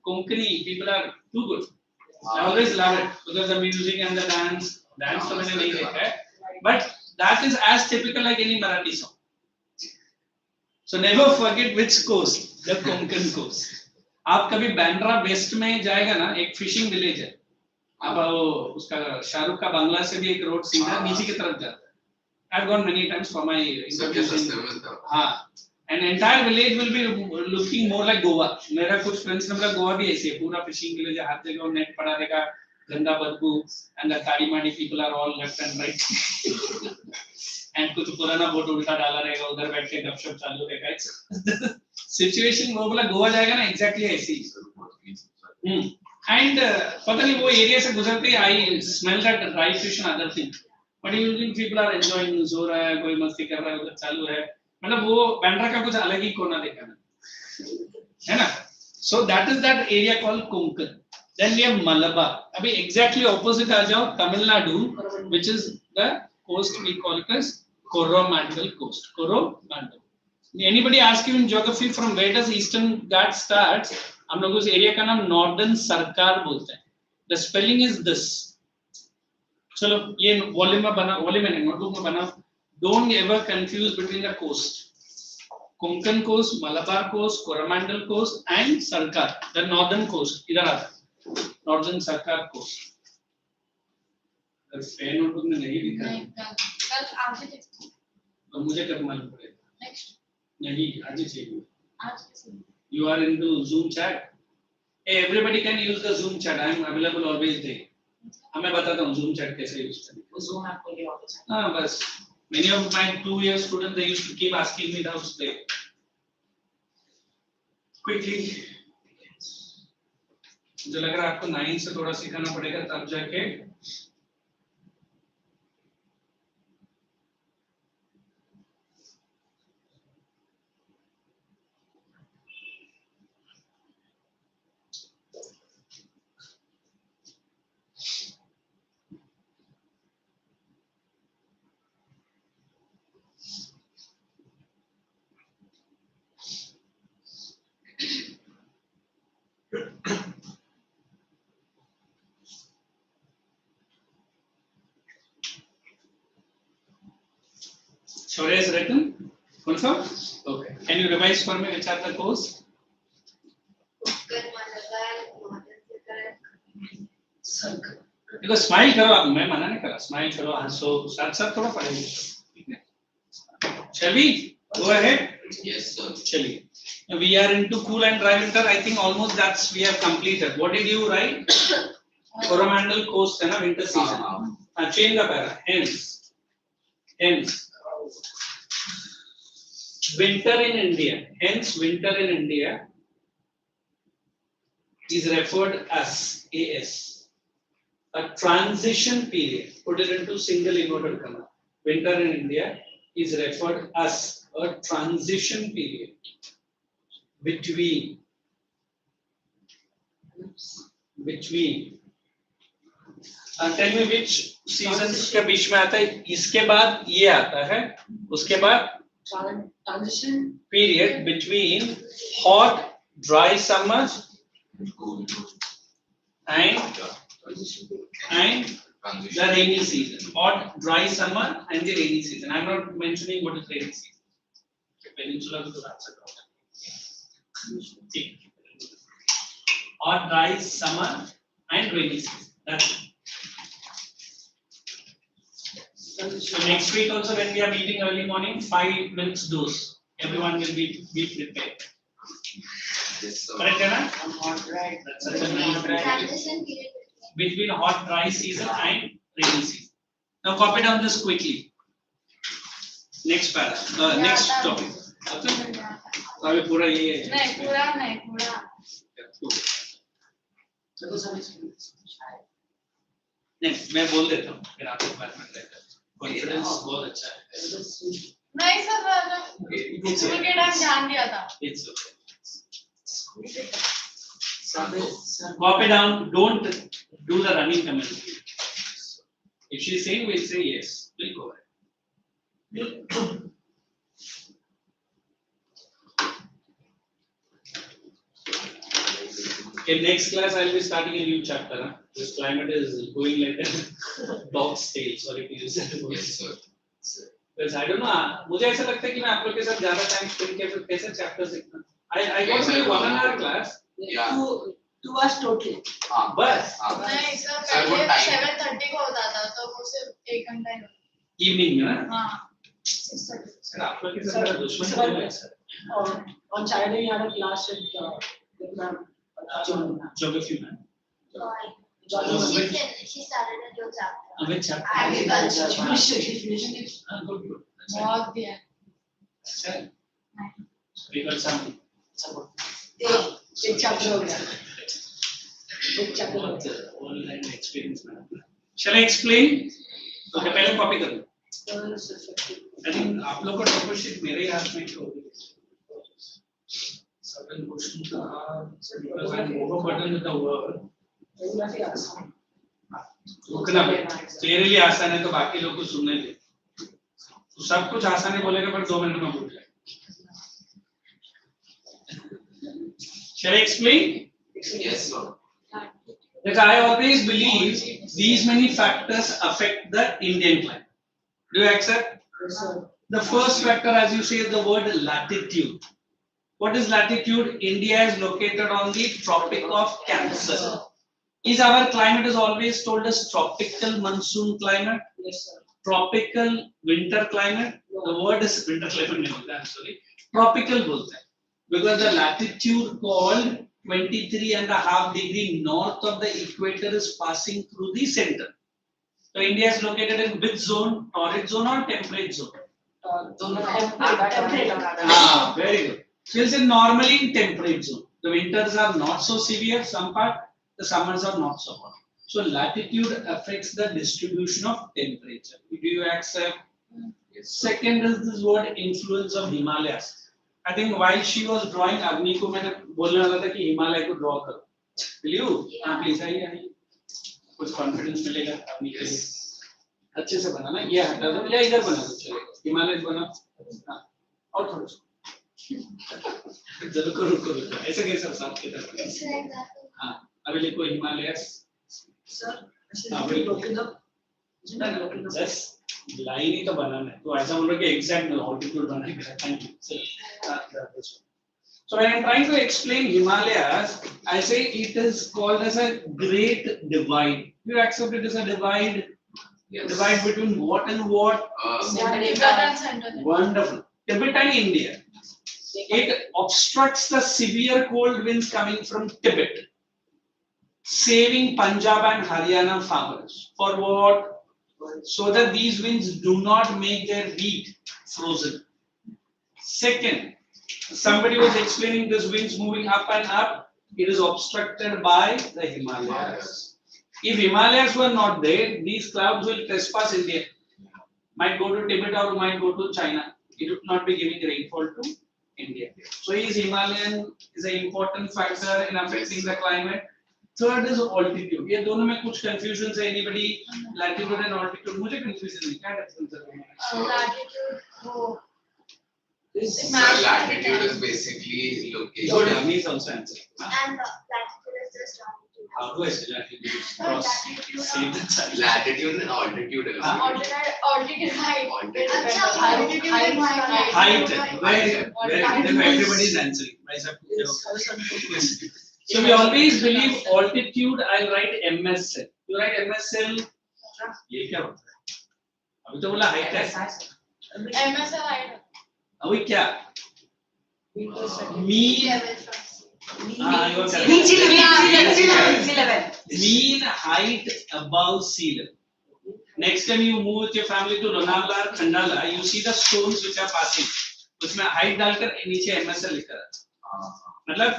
Konkani people are too good. I always love it because the music and the dance तो मैंने नहीं देखा है. But that is as typical like any Marathi song. So never forget which coast, the Konkan coast. आप कभी Bandra waste में जाएगा ना, एक फिशिंग विलेज है. अब उसका शाहरुख का बंगला से भी एक रोड सीधा नीचे की तरफ जाता है. I've gone many times for my interviews. हाँ. An entire village will be looking more like Goa. मेरा कुछ friends ने बोला गोवा भी ऐसे है, पूरा फिशिंग विलेज है, हर जगह नेट पड़ा रहेगा, गंदा बदबू, and the ताड़ी माड़ी people are all left and right. And कुछ पुराना बोट उल्टा डाला रहेगा, उधर बैठ के गपशप चालू रहेगा. Situation वो बोला गोवा जाएगा ना exactly ऐसी. And पता नहीं वो एरिया से गुजरते ही I smell that dry fish and other thing. But usually people are enjoying, सो रहा है, कोई मस्ती कर रहा है, उधर चालू है. मतलब वो बैंड्रा का कुछ अलग ही कोना देखा ना, है ना? So that is that area called Konkan. Then we have Malabar. अभी exactly opposite आ जाओ, Tamil Nadu, which is the coast we call it as Coromandel coast. Coromandel. Anybody ask you in geography from where does Eastern Ghats start? हम लोग उस area का नाम Northern Sarkar बोलते हैं. The spelling is this. चलो ये volume में बना, volume में notebook में बना. Don't ever confuse between the coast. Konkan coast, Malabar coast, Coromandel coast, and Sarkar, the northern coast. इधर आता है. Northern Sarkar coast. अगर fair notebook में नहीं लिखा है, कल आगे देखो. तो मुझे कब मालूम पड़ेगा? Next. नहीं, आज ही चाहिए. आज कैसे? You are into Zoom chat. Hey, everybody can use the Zoom chat. I am available always there. मैं बताता हूँ Zoom chat कैसे use करते हैं. Zoom app खोलिए all the time. हाँ बस. Many of my 2-year students they used to keep asking me doubts there. Quickly. मुझे लग रहा है आपको 9 से थोड़ा सिखाना पड़ेगा तब जाके Shaurya is written? Confirm? Okay. Can you revise for me which are the course? देखो स्माइल करो आप, मैं मना नहीं कर रहा, स्माइल करो, हंसो, साथ साथ थोड़ा पढ़ेंगे. Shall we go ahead? Yes, sir. चलिए. We are into cool and dry winter. I think almost that's we have completed. What did you write? Coromandel coast है ना winter season. Change the para. Hence. Winter in India. Hence winter in India is referred as AS. A transition period. Put it into single inverted comma. Winter in India is referred as a transition period between tell me which seasons के बीच में आता है. इसके बाद ये आता है, उसके बाद Transition period between hot dry summer and the rainy season. Hot dry summer and the rainy season. I am not mentioning what is rainy season. Peninsula to answer. Hot dry summer and rainy season. That's it. So next week also when we are meeting early morning, 5 minutes dose. everyone will be prepared. Yes, sir. Correct, Anna? Right. That's such a nice period. Transition period. Between hot dry season and rainy season. Now copy down this quickly. Next para, next topic. तो अभी पूरा ये नहीं पूरा नहीं पूरा नहीं मैं बोल देता हूँ फिर आपको बाद में रहता है कॉन्फिडेंस बहुत अच्छा है नहीं सर स्कूल के टाइम ध्यान दिया था It's okay. Copy down, don't do the running commentary. If she's saying, we'll say yes. We'll go ahead. In next class, I'll be starting a new chapter. Huh? This climate is going like a dog's tail. Sorry to use that word. Yes, sir. Because I don't know. मुझे ऐसा लगता है कि मैं आप लोग के साथ ज़्यादा time spend किया फिर कैसे chapters लिखना? I got Yes, only I 1 hour know. class. Yeah. Two hours totally. बस नहीं सर Sir, वो पहले time- 7:30 को होता था तो वो सिर्फ 1 घंटा ही होता evening में ना? हाँ सर आप लोग के साथ मेरा दुश्मन Sir, कौन है sir? On Saturday we had a class with ma'am. Geography में. She started a new chapter. Which chapter? Agriculture. Good, good. That's right. बहुत दिया अच्छा है. So we got some. एक chapter हो गया. एक chapter हो बहुत गया. online experience में. Shall I explain? तो पहले copy करो. I think आप लोग का topic sheet मेरे ही हाथ में क्यों? Certain questions are because I'm overburdened with the work. रुकना भाई. Clearly आसान है तो बाकी लोग को सुनने दे. तो सब कुछ आसान है बोलेगा पर 2 मिनट में भूल जाए. Shall I explain? Yes, sir. Because I always believe these many factors affect the Indian climate. Do you accept? Yes, sir. The first factor, as you say, is the word latitude. What is latitude? India is located on the Tropic of Cancer. Is our climate is always told as tropical monsoon climate, Yes, sir. tropical winter climate? The word is winter climate, नहीं बोलता है, sorry. Tropical बोलते हैं. Because the latitude called 23.5 degree north of the equator is passing through the center. So India is located in which zone? Torrid zone or temperate zone? Ah, very good. So it's normally in temperate zone. The winters are not so severe, some part, the summers are not so hot. So latitude affects the distribution of temperature. Do you accept? Yes, sir. Second is this word influence of Himalayas. I think while she was drawing Agni को मैंने बोलने वाला था कि हिमालय को draw करो. Will you? हाँ please आइए आइए. कुछ confidence मिलेगा Agni के लिए. अच्छे से बनाना. ये हटा दो या इधर बना दो चलेगा. हिमालय बना. हाँ. और थोड़ा सा. जरूर रुको रुको. ऐसे कैसे साथ की तरफ. It's like that. हाँ. अभी लिखो हिमालयस. Sir, हाँ, बिल्कुल. broken up. Isn't that broken up? Just line ही तो बनाना है. तो ऐसा बोल रहा कि exact altitude बनाएगा. Thank you. So, this one. So when I'm trying to explain Himalayas, I say it is called as a great divide. You accept it as a divide? Yes. Divide between what and what? Tibet and Central. Wonderful. Tibet and India. It obstructs the severe cold winds coming from Tibet, saving Punjab and Haryana farmers. For what? So that these winds do not make their wheat frozen. Second, somebody was explaining this winds moving up and up. It is obstructed by the Himalayas. If Himalayas were not there, these clouds will trespass India. Might go to Tibet or might go to China. It would not be giving rainfall to India. So is Himalayan is an important factor in affecting the climate. Third is altitude. ये दोनों में कुछ confusion है. Anybody latitude and altitude? मुझे confusion नहीं. क्या difference है? Latitude वो Sir, latitude is basically Good. location. Me is also answer. And latitude is just longitude. How do I say latitude? Cross. Save the child. Latitude and altitude is altitude height. अच्छा, altitude and height. Height. Very good. Very good. Then everybody is answering. Right, sir? Yes. So we always believe altitude. I'll write MSL. You write MSL. ये क्या होता है? अभी तो बोला height है. MSL height. अभी क्या? Mean, level from sea. you are correct. Sea level. Mean height above sea level. Next time you move with your family to Lonavala or Khandala, you see the stones which are passing. उसमें height डालकर नीचे MSL लिखा है. मतलब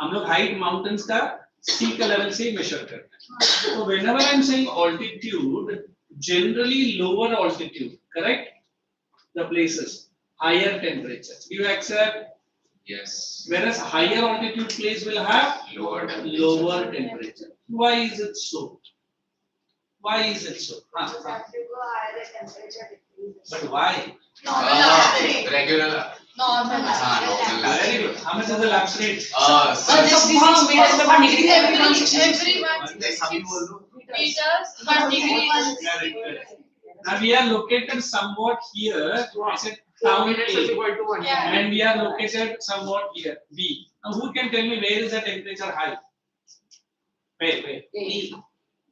हम लोग height mountains का sea का level से measure करते हैं. So whenever I am saying altitude, generally lower altitude, correct? The places higher temperature. Do you accept? Yes. Whereas higher altitude place will have lower temperature. Why is it so? Why is it so? Because as you go higher, the temperature decreases. But why? Regular. Normal. Normal. Very good. How much is the lapse rate? Just 66 meters per degree. Every month, meters per degree. Correct. Now we are located somewhat here. I said town A, Yeah. and we are located somewhat here B. Now who can tell me where is the temperature high? Where?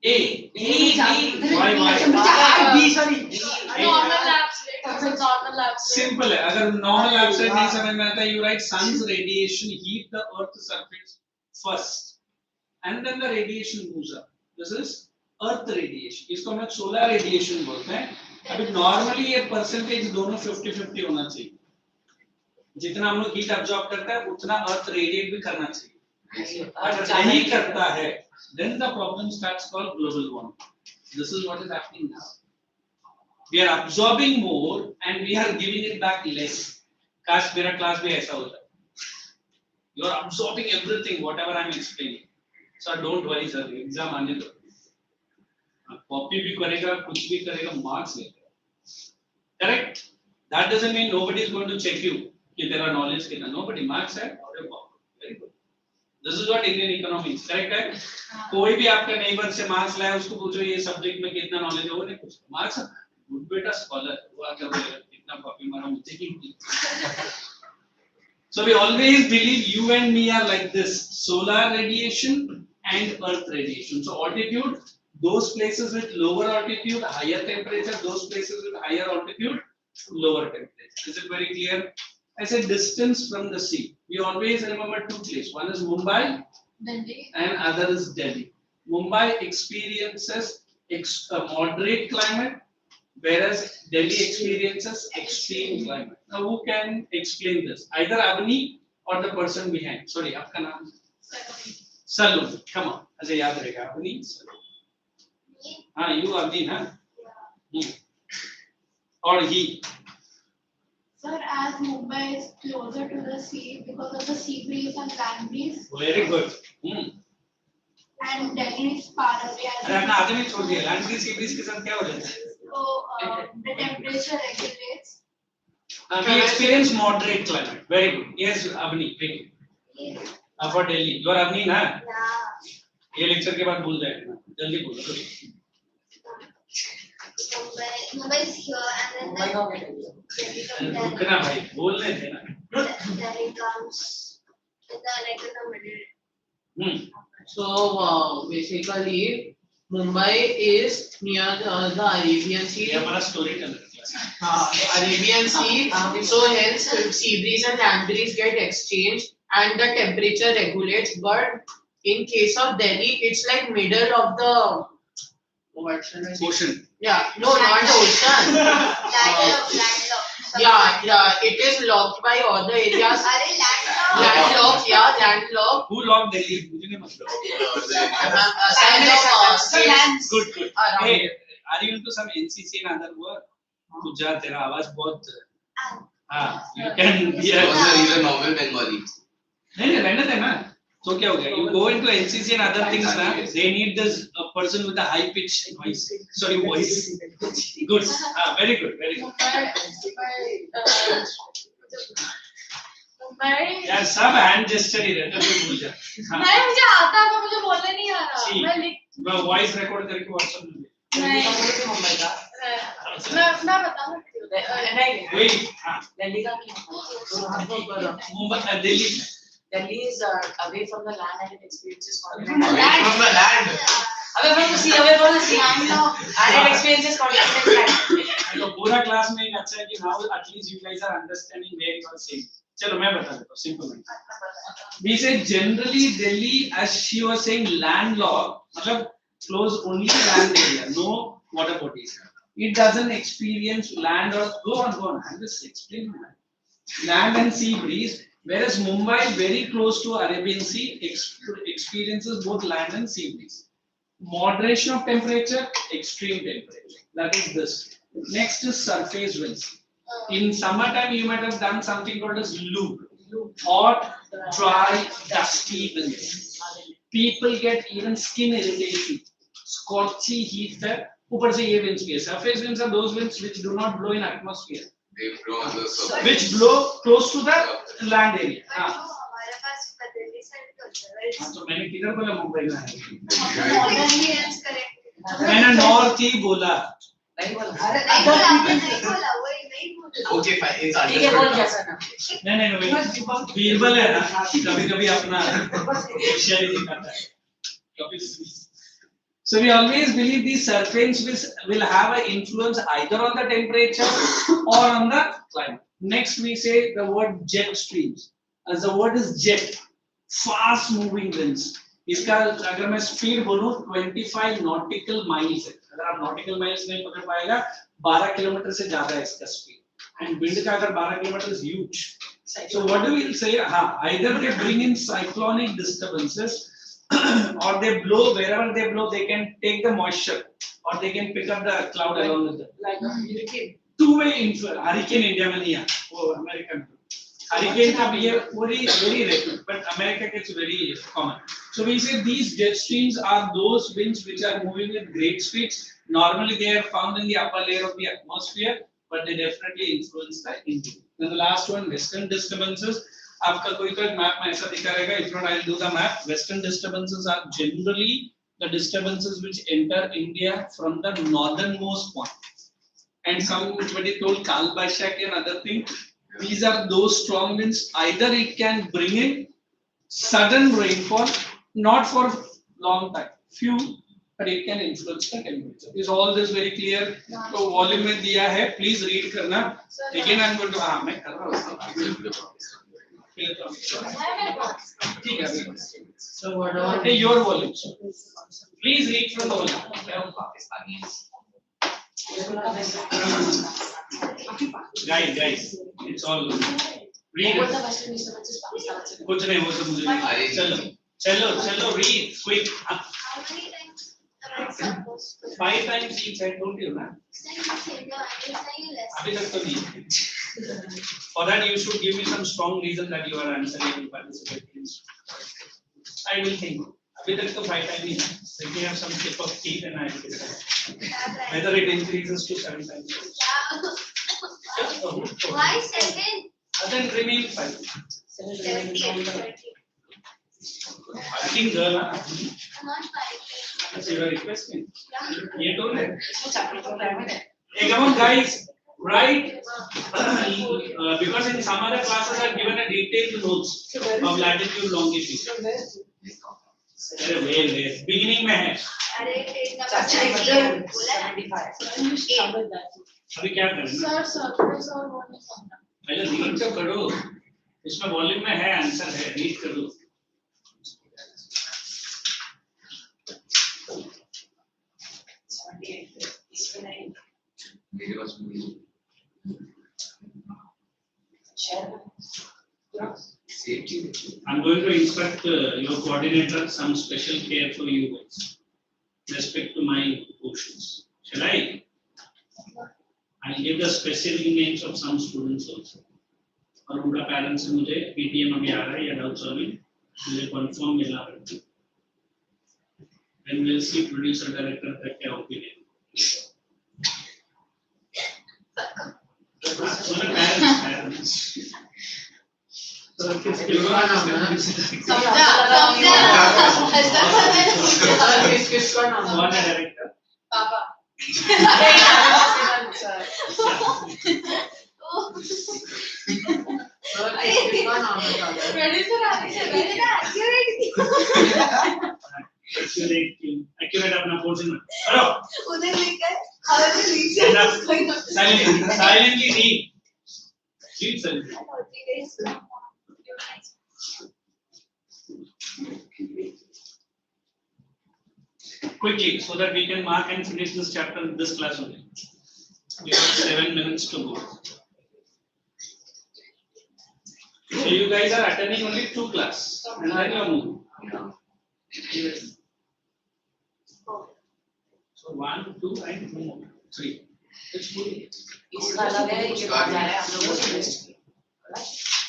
A. Why? Normal lapse rate. Normal lapse rate. Simple है. अगर normal lapse rate नहीं समझ में आता, you write sun's radiation heat the earth's surface first, and then the radiation moves up. This is earth radiation. इसको हम लोग solar radiation बोलते हैं. अभी normally ये percentage दोनों 50-50 होना चाहिए. जितना हम लोग heat absorb करता है, उतना earth radiate भी करना चाहिए. अगर नहीं करता है, then the problem starts called global warming. This is what is happening now. We are absorbing more and we are giving it back less. काश मेरा class भी ऐसा होता. You are absorbing everything, whatever I am explaining. So don't worry, sir. Exam आने दो. Copy भी करेगा, कुछ भी करेगा, marks लेगा. Correct? That doesn't mean nobody is going to check you कि तेरा knowledge कितना. Nobody marks है और very good. This is what Indian economy is. Correct है? कोई भी आपका neighbor से marks लाया, उसको पूछो ये subject में कितना knowledge है, वो नहीं पूछता. Marks good beta scholar. वो आके बोलेगा कितना copy मारा मुझे की. So we always believe you and me are like this: solar radiation and earth radiation. So altitude, those places with lower altitude, higher temperature; those places with higher altitude, lower temperature. Is it very clear? I said distance from the sea. We always remember two places. One is Mumbai and other is Delhi. Mumbai experiences moderate climate, whereas Delhi experiences extreme climate. Now, who can explain this? Either Avni or the person behind. Sorry, आपका नाम? Salum. Come on. अच्छा याद रहेगा Avni. हाँ, you Avni ना? Or he. Sir, as Mumbai is closer to the sea because of the sea breeze and land breeze, Very good. and Delhi is far away. अरे अपना आगे में छोड़ दिया. Land breeze, sea breeze के साथ क्या हो जाता है? So the temperature regulates. We experience moderate climate. Very good. Yes, Avni. Wait. For Delhi. You are Avni ना? Yeah. ये लेक्चर के बाद भूल जाएगा. जल्दी बोलो. Mumbai is here and then Delhi comes रुकना भाई. बोलने थे ना. Delhi comes in the middle. So basically, Mumbai is near the Arabian Sea. ये हमारा story teller class. Arabian Sea. So hence sea breeze and land breeze get exchanged and the temperature regulates. But in case of Delhi, it's like middle of the what should I say? Ocean. Yeah, no, not the ocean. Landlocked. Yeah, it is locked by all the areas. Landlocked, yeah, landlocked. Who locked Delhi? मुझे नहीं मतलब. States Good. around. Hey, are you into some NCC and other work? तू जा, तेरा आवाज बहुत. हाँ, you can. Also, he's a novel Bengali. नहीं रहने देना. So क्या हो गया? You go into NCC and other things ना. They need this person with a high pitch voice. Sorry, voice. Good. Very good. Mumbai. यार सब hand gesture ही रहते हैं. तो भूल जा. नहीं मुझे आता है पर मुझे बोलने नहीं आ रहा. See, मैं लिख. मैं voice record करके WhatsApp में. नहीं. मुंबई का मैं बताऊँ. नहीं Wait. हाँ. दिल्ली का नहीं Mumbai Delhi. Delhi is away from the land and it experiences Away continental from the land. away from the sea and it experiences continental climate. तो पूरा क्लास में एक अच्छा है कि now at least you guys are understanding where you are saying. चलो मैं बता देता हूँ simple. We say generally Delhi, as she was saying, landlocked, मतलब close only land area, no water bodies. It doesn't experience land or go on. I'm just explaining that. Land and sea breeze, whereas Mumbai, very close to Arabian Sea, experiences both land and sea breeze. Moderation of temperature, extreme temperature. That is this. Next is surface winds. In summertime, you might have done something called as loop. Hot, dry, dusty winds. People get even skin irritation, scorchy heat. ऊपर से ये winds भी है. Surface winds are those winds which do not blow in atmosphere. They blow on the surface. Which blow close to the land area. but हाँ. जो हमारे पास बदली side का होता है हाँ तो मैंने किधर बोला मुंबई में है. एक्सपीरियंस करेक्ट मैंने नॉर्थ ही बोला. नहीं बोला नहीं बोला वही नहीं बोला Okay, fine. It's ठीक है बोल understood. कैसा ना नहीं बीरबल है ना कभी कभी अपना शेयर ही करता है. So we always believe these surfaces will have an influence either on the temperature or on the climate. Next we say the word jet streams. As the word is jet, fast moving winds. इसका अगर मैं speed बोलूं 25 nautical miles है. अगर आप nautical miles नहीं पकड़ पाएगा 12 किलोमीटर से ज्यादा है इसका स्पीड. And wind का अगर 12 kilometre is huge. So what do we say? Either they bring in cyclonic disturbances or they blow wherever they blow. They can take the moisture or they can pick up the cloud along with them. like hurricane Two-way influence. Hurricane India में नहीं है. वो American. Hurricane का भी है very rare, but America it's very common. So we say these jet streams are those winds which are moving at great speeds. Normally they are found in the upper layer of the atmosphere, but they definitely influence the engine. Then the last one, western disturbances. आपका कोई तो map में ऐसा दिखा रहेगा. If not, I'll do the map. Western disturbances are generally the disturbances which enter India from the northernmost point. And somebody told Kalbashak and other thing. These are those strong winds. Either it can bring in sudden rainfall, not for long time, few, but it can influence the temperature. Is all this very clear? तो volume में दिया है. Please read करना. Again I'm going to मैं कर रहा हूँ. ठीक है. so what about Hey, your volume. Please read from the volume. Guys, it's all read. what the western disturbances Pakistan से कुछ नहीं वो सब मुझे नहीं. चलो read quick. how many times am I supposed to 5 times each I told you ना. say no I will say you less अभी तक तो नहीं. For that you should give me some strong reason that you are answering and participating. I will think. अभी तक तो 5 times ही है. If you have some tip of teeth and I will decide whether it increases to 7 times. why 7 Then remain 5. 70 I think girl, not 5 that's your requesting. ये तो है. इसको chapter को primer है Hey, come on, guys. Right? Because in some other classes are given a detailed notes of latitude, longitude. Where? Beginning में है. अरे page number चाचा 17 बोला 75 अभी क्या करें? Sir, surface और वो नहीं समझा. पहले रीड तो करो. इसमें वॉल्यूम में है आंसर है. रीड करो. 78 इसमें नहीं मेरे पास भी I'm going to instruct your coordinator some special care for you guys. Respect to my portions. Shall I? I'll give the specific names of some students also. और उनका parents से मुझे PTM अभी आ रहा है या डाउट सॉल्विंग मुझे confirm मिला है. Then we'll see producer director का क्या opinion. parents. किसके समझा किसका नाम है कौन है डायरेक्टर? पापा किसका नाम है प्रोड्यूसर आने से पहले ना एक्यूरेट अपना पोर्शन में हेलो उधर लेकर और नीचे silently read Please, sir. Quickly, so that we can mark and finish this chapter in this class only. We have 7 minutes to go. So you guys are attending only 2 classes, and then you are moving. So 1, 2, and 2 more. 3. Which school? इसका अलग है ये बात जा रहा है हम लोग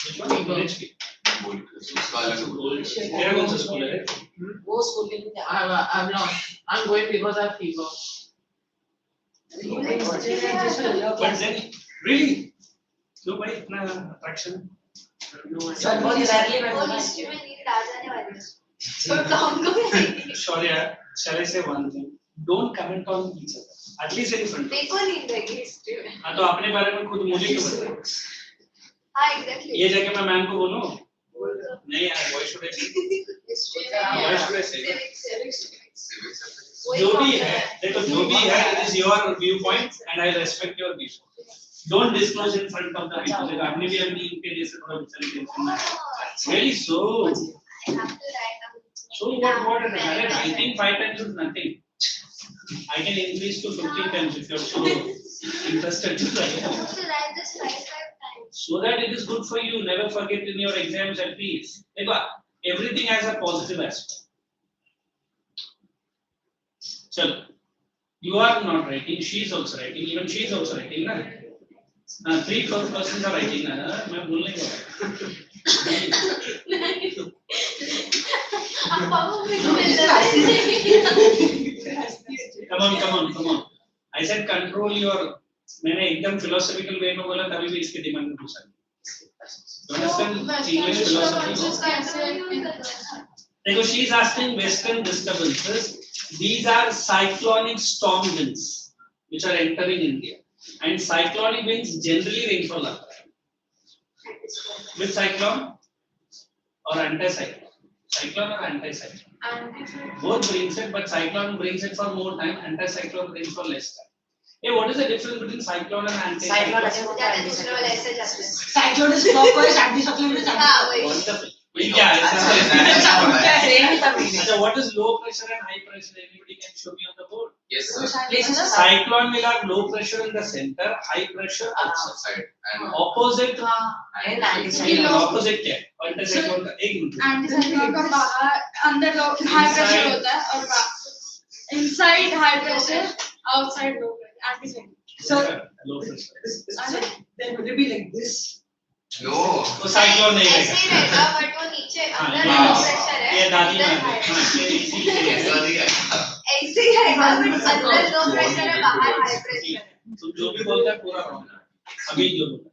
Which one? PhD. मेरा कौन सा स्कूल है? वो स्कूल के लिए I'm lost. I'm going because I have fever. But then, really? No, भाई इतना attraction. सर बहुत rarely मैं वो बोला हिस्ट्री में नींद आ जाने वाली है तो काम को नहीं Sorry, shall I say one thing? Don't comment on each other. At least in front. मेरे को नींद आएगी हिस्ट्री में हाँ तो अपने बारे में खुद मुझे क्यों बताओ? हाँ एग्जैक्टली ये जगह मैं मैम को बोलूँ? नहीं यार, why should I say? Why should I say? जो भी है, देखो जो भी है, it is your viewpoint and I respect your viewpoint. Don't disclose in front of the people. देखो आपने भी अपनी इनके जैसे थोड़ा बेचारे टेंशन में है. Really so. I have to write down. So what? अरे writing 5 times is nothing. I can increase to 15 times if you are so interested to I write. have to write this 5 times. So that it is good for you. Never forget in your exams at least. देखो everything has a positive aspect. चलो, you are not writing. She is also writing. Even she is also writing, ना? 3 persons are writing, ना? मैं भूल नहीं गया. अब पापा मेरे को मिल Come on. I said control your. मैंने एकदम philosophical way में बोला तभी भी इसके दिमाग में घुसा. You understand English philosophy? देखो, she is asking western disturbances. These are cyclonic storm winds which are entering India, and cyclonic winds generally rainfall are. Which cyclone or anticyclone? Cyclone or anticyclone? Both brings it, but cyclone brings it for more time. Anticyclone brings for less time. Hey, what is the difference between cyclone and anticyclone? Cyclone is clockwise, anticyclone is anti-clockwise. Wonderful. Yeah, Same is the meaning. so what is low pressure and high pressure? Anybody can show me on the board? Yes, sir. Places are Cyclone will have low pressure in the center, high pressure outside. Outside and Opposite. and Anticyclone. Opposite क्या है? Anticyclone का एक minute. Anticyclone का बाहर अंदर high pressure होता है और inside high pressure outside low pressure anticyclone Low pressure. then would it be like this? no. तो cyclone नहीं ऐसे ही रहेगा. रहेगा बट वो नीचे अंदर हाँ, लो प्रेशर है ये दादी अंदर माँ high है. ये इसीलिए. ऐसा नहीं है. ऐसे ही रहेगा बट अंदर लो प्रेशर है बाहर हाई प्रेशर है तुम जो भी बोलते हैं पूरा wrong है. अभी जो बोला.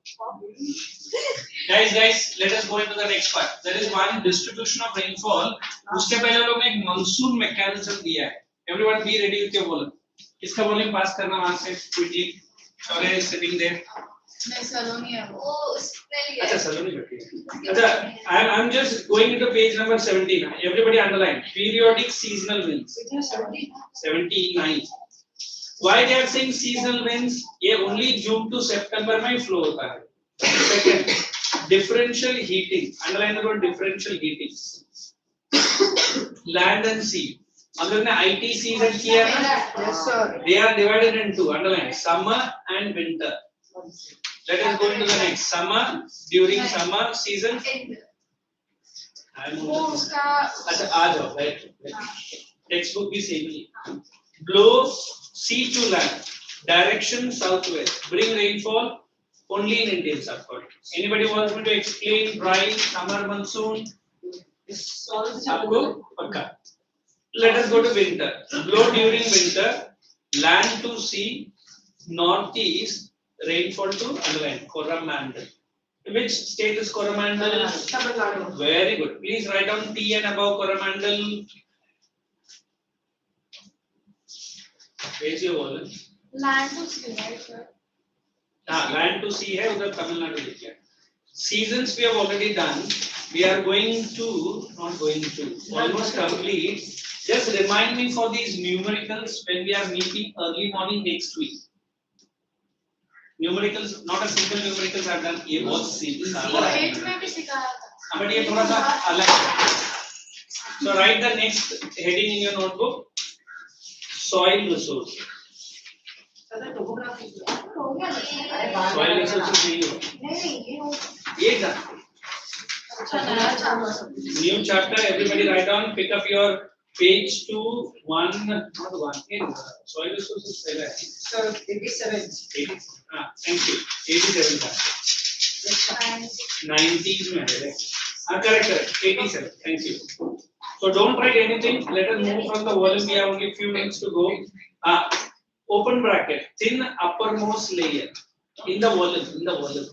Guys, let us go into the next part. There is one distribution of rainfall. उसके पहले लोग ने एक monsoon mechanism दिया है. Everyone be ready with your volume. किसका volume पास करना वहाँ से quickly. Sorry, sitting there. नहीं सलोनी है वो वो उसने लिया अच्छा सलोनी बैठी है. अच्छा, I'm just going into page number 17. Everybody underline. Periodic seasonal winds. 79. Why they are saying seasonal winds? ये only June to September में flow होता है. Second, differential heating. Underline the word differential heating. Land and sea. अगर ने IT season किया ना, Yes, sir. they are divided into underline summer and winter. Let us go into the next. Summer, during summer season. वो उसका अच्छा आ जाओ बैठ. Textbook भी same he. Blow sea to land. Direction southwest. Bring rainfall only in Indian subcontinent. Anybody wants me to explain dry summer monsoon? आपको पक्का. Let us go to winter. Blow during winter. Land to sea. Northeast. Rainfall to underline Coromandel. Which state is Coromandel? Tamil Nadu. Very good. Please write down T and above Coromandel. Where's your volume? Land to sea right sir हाँ, land to sea है उधर तमिलनाडु लिखा है. Seasons we have already done. We are not going to, almost complete. Just remind me for these numericals when we are meeting early morning next week. numericals, not a simple numericals I've done. ये बहुत सादा है. 8 में भी सिखाया था. But ये थोड़ा सा अलग है. So write the next heading in your notebook. Soil resource. Sir topography हो गया ना? Soil resources नहीं हो. नहीं ये हो ये एग्जाम. अच्छा नया चालू. New chapter. Everybody write down. Pick up your page to 1, not 1. Soil resources है. Sir 87 Thank you. 87 का. 90s में है. Correct. 87. Thank you. So don't write anything. Let us move from the volume. We have only few minutes to go. Open bracket. Thin uppermost layer in the volume.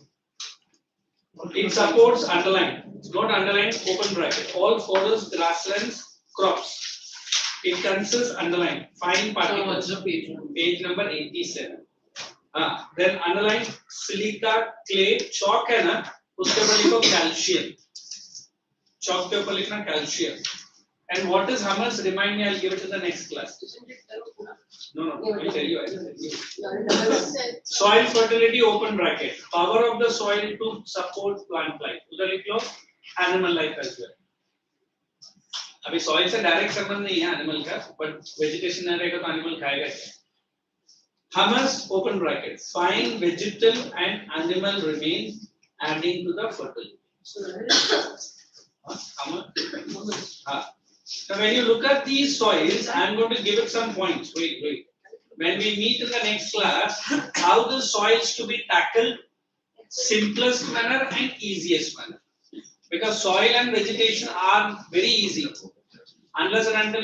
It supports underline. Not underline. Open bracket. All forests, grasslands, crops. It consists underline. Fine particles. Page number 87. Then underline silica, clay, chalk है ना? उसके ऊपर लिखो calcium. Chalk के ऊपर लिखना calcium. And what is humus? Remind me. I'll give it to the next class. No. I'll tell you. Soil fertility. Open bracket. Power of the soil to support plant life. उधर लिख लो animal life as well. अभी soil से direct संबंध नहीं है animal का, but vegetation नहीं रहेगा तो animal खाएगा क्या? Humus. Open bracket. Fine vegetal and animal remains adding to the fertility. Humus. Now when you look at these soils, I am going to give it some points. Wait. When we meet in the next class, how the soils to be tackled, simplest manner and easiest manner. Because soil and vegetation are very easy, unless and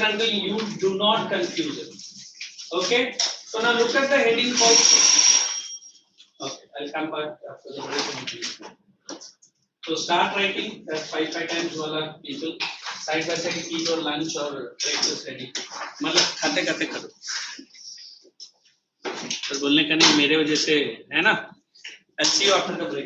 until you do not confuse it. Okay. So now look at the heading called. Okay, I'll come back after the break. So start writing that 5 times wala people. Side by side eat or lunch or breakfast ready. मतलब खाते करो. तो बोलने का नहीं मेरे वजह से है ना. I'll see you after the break.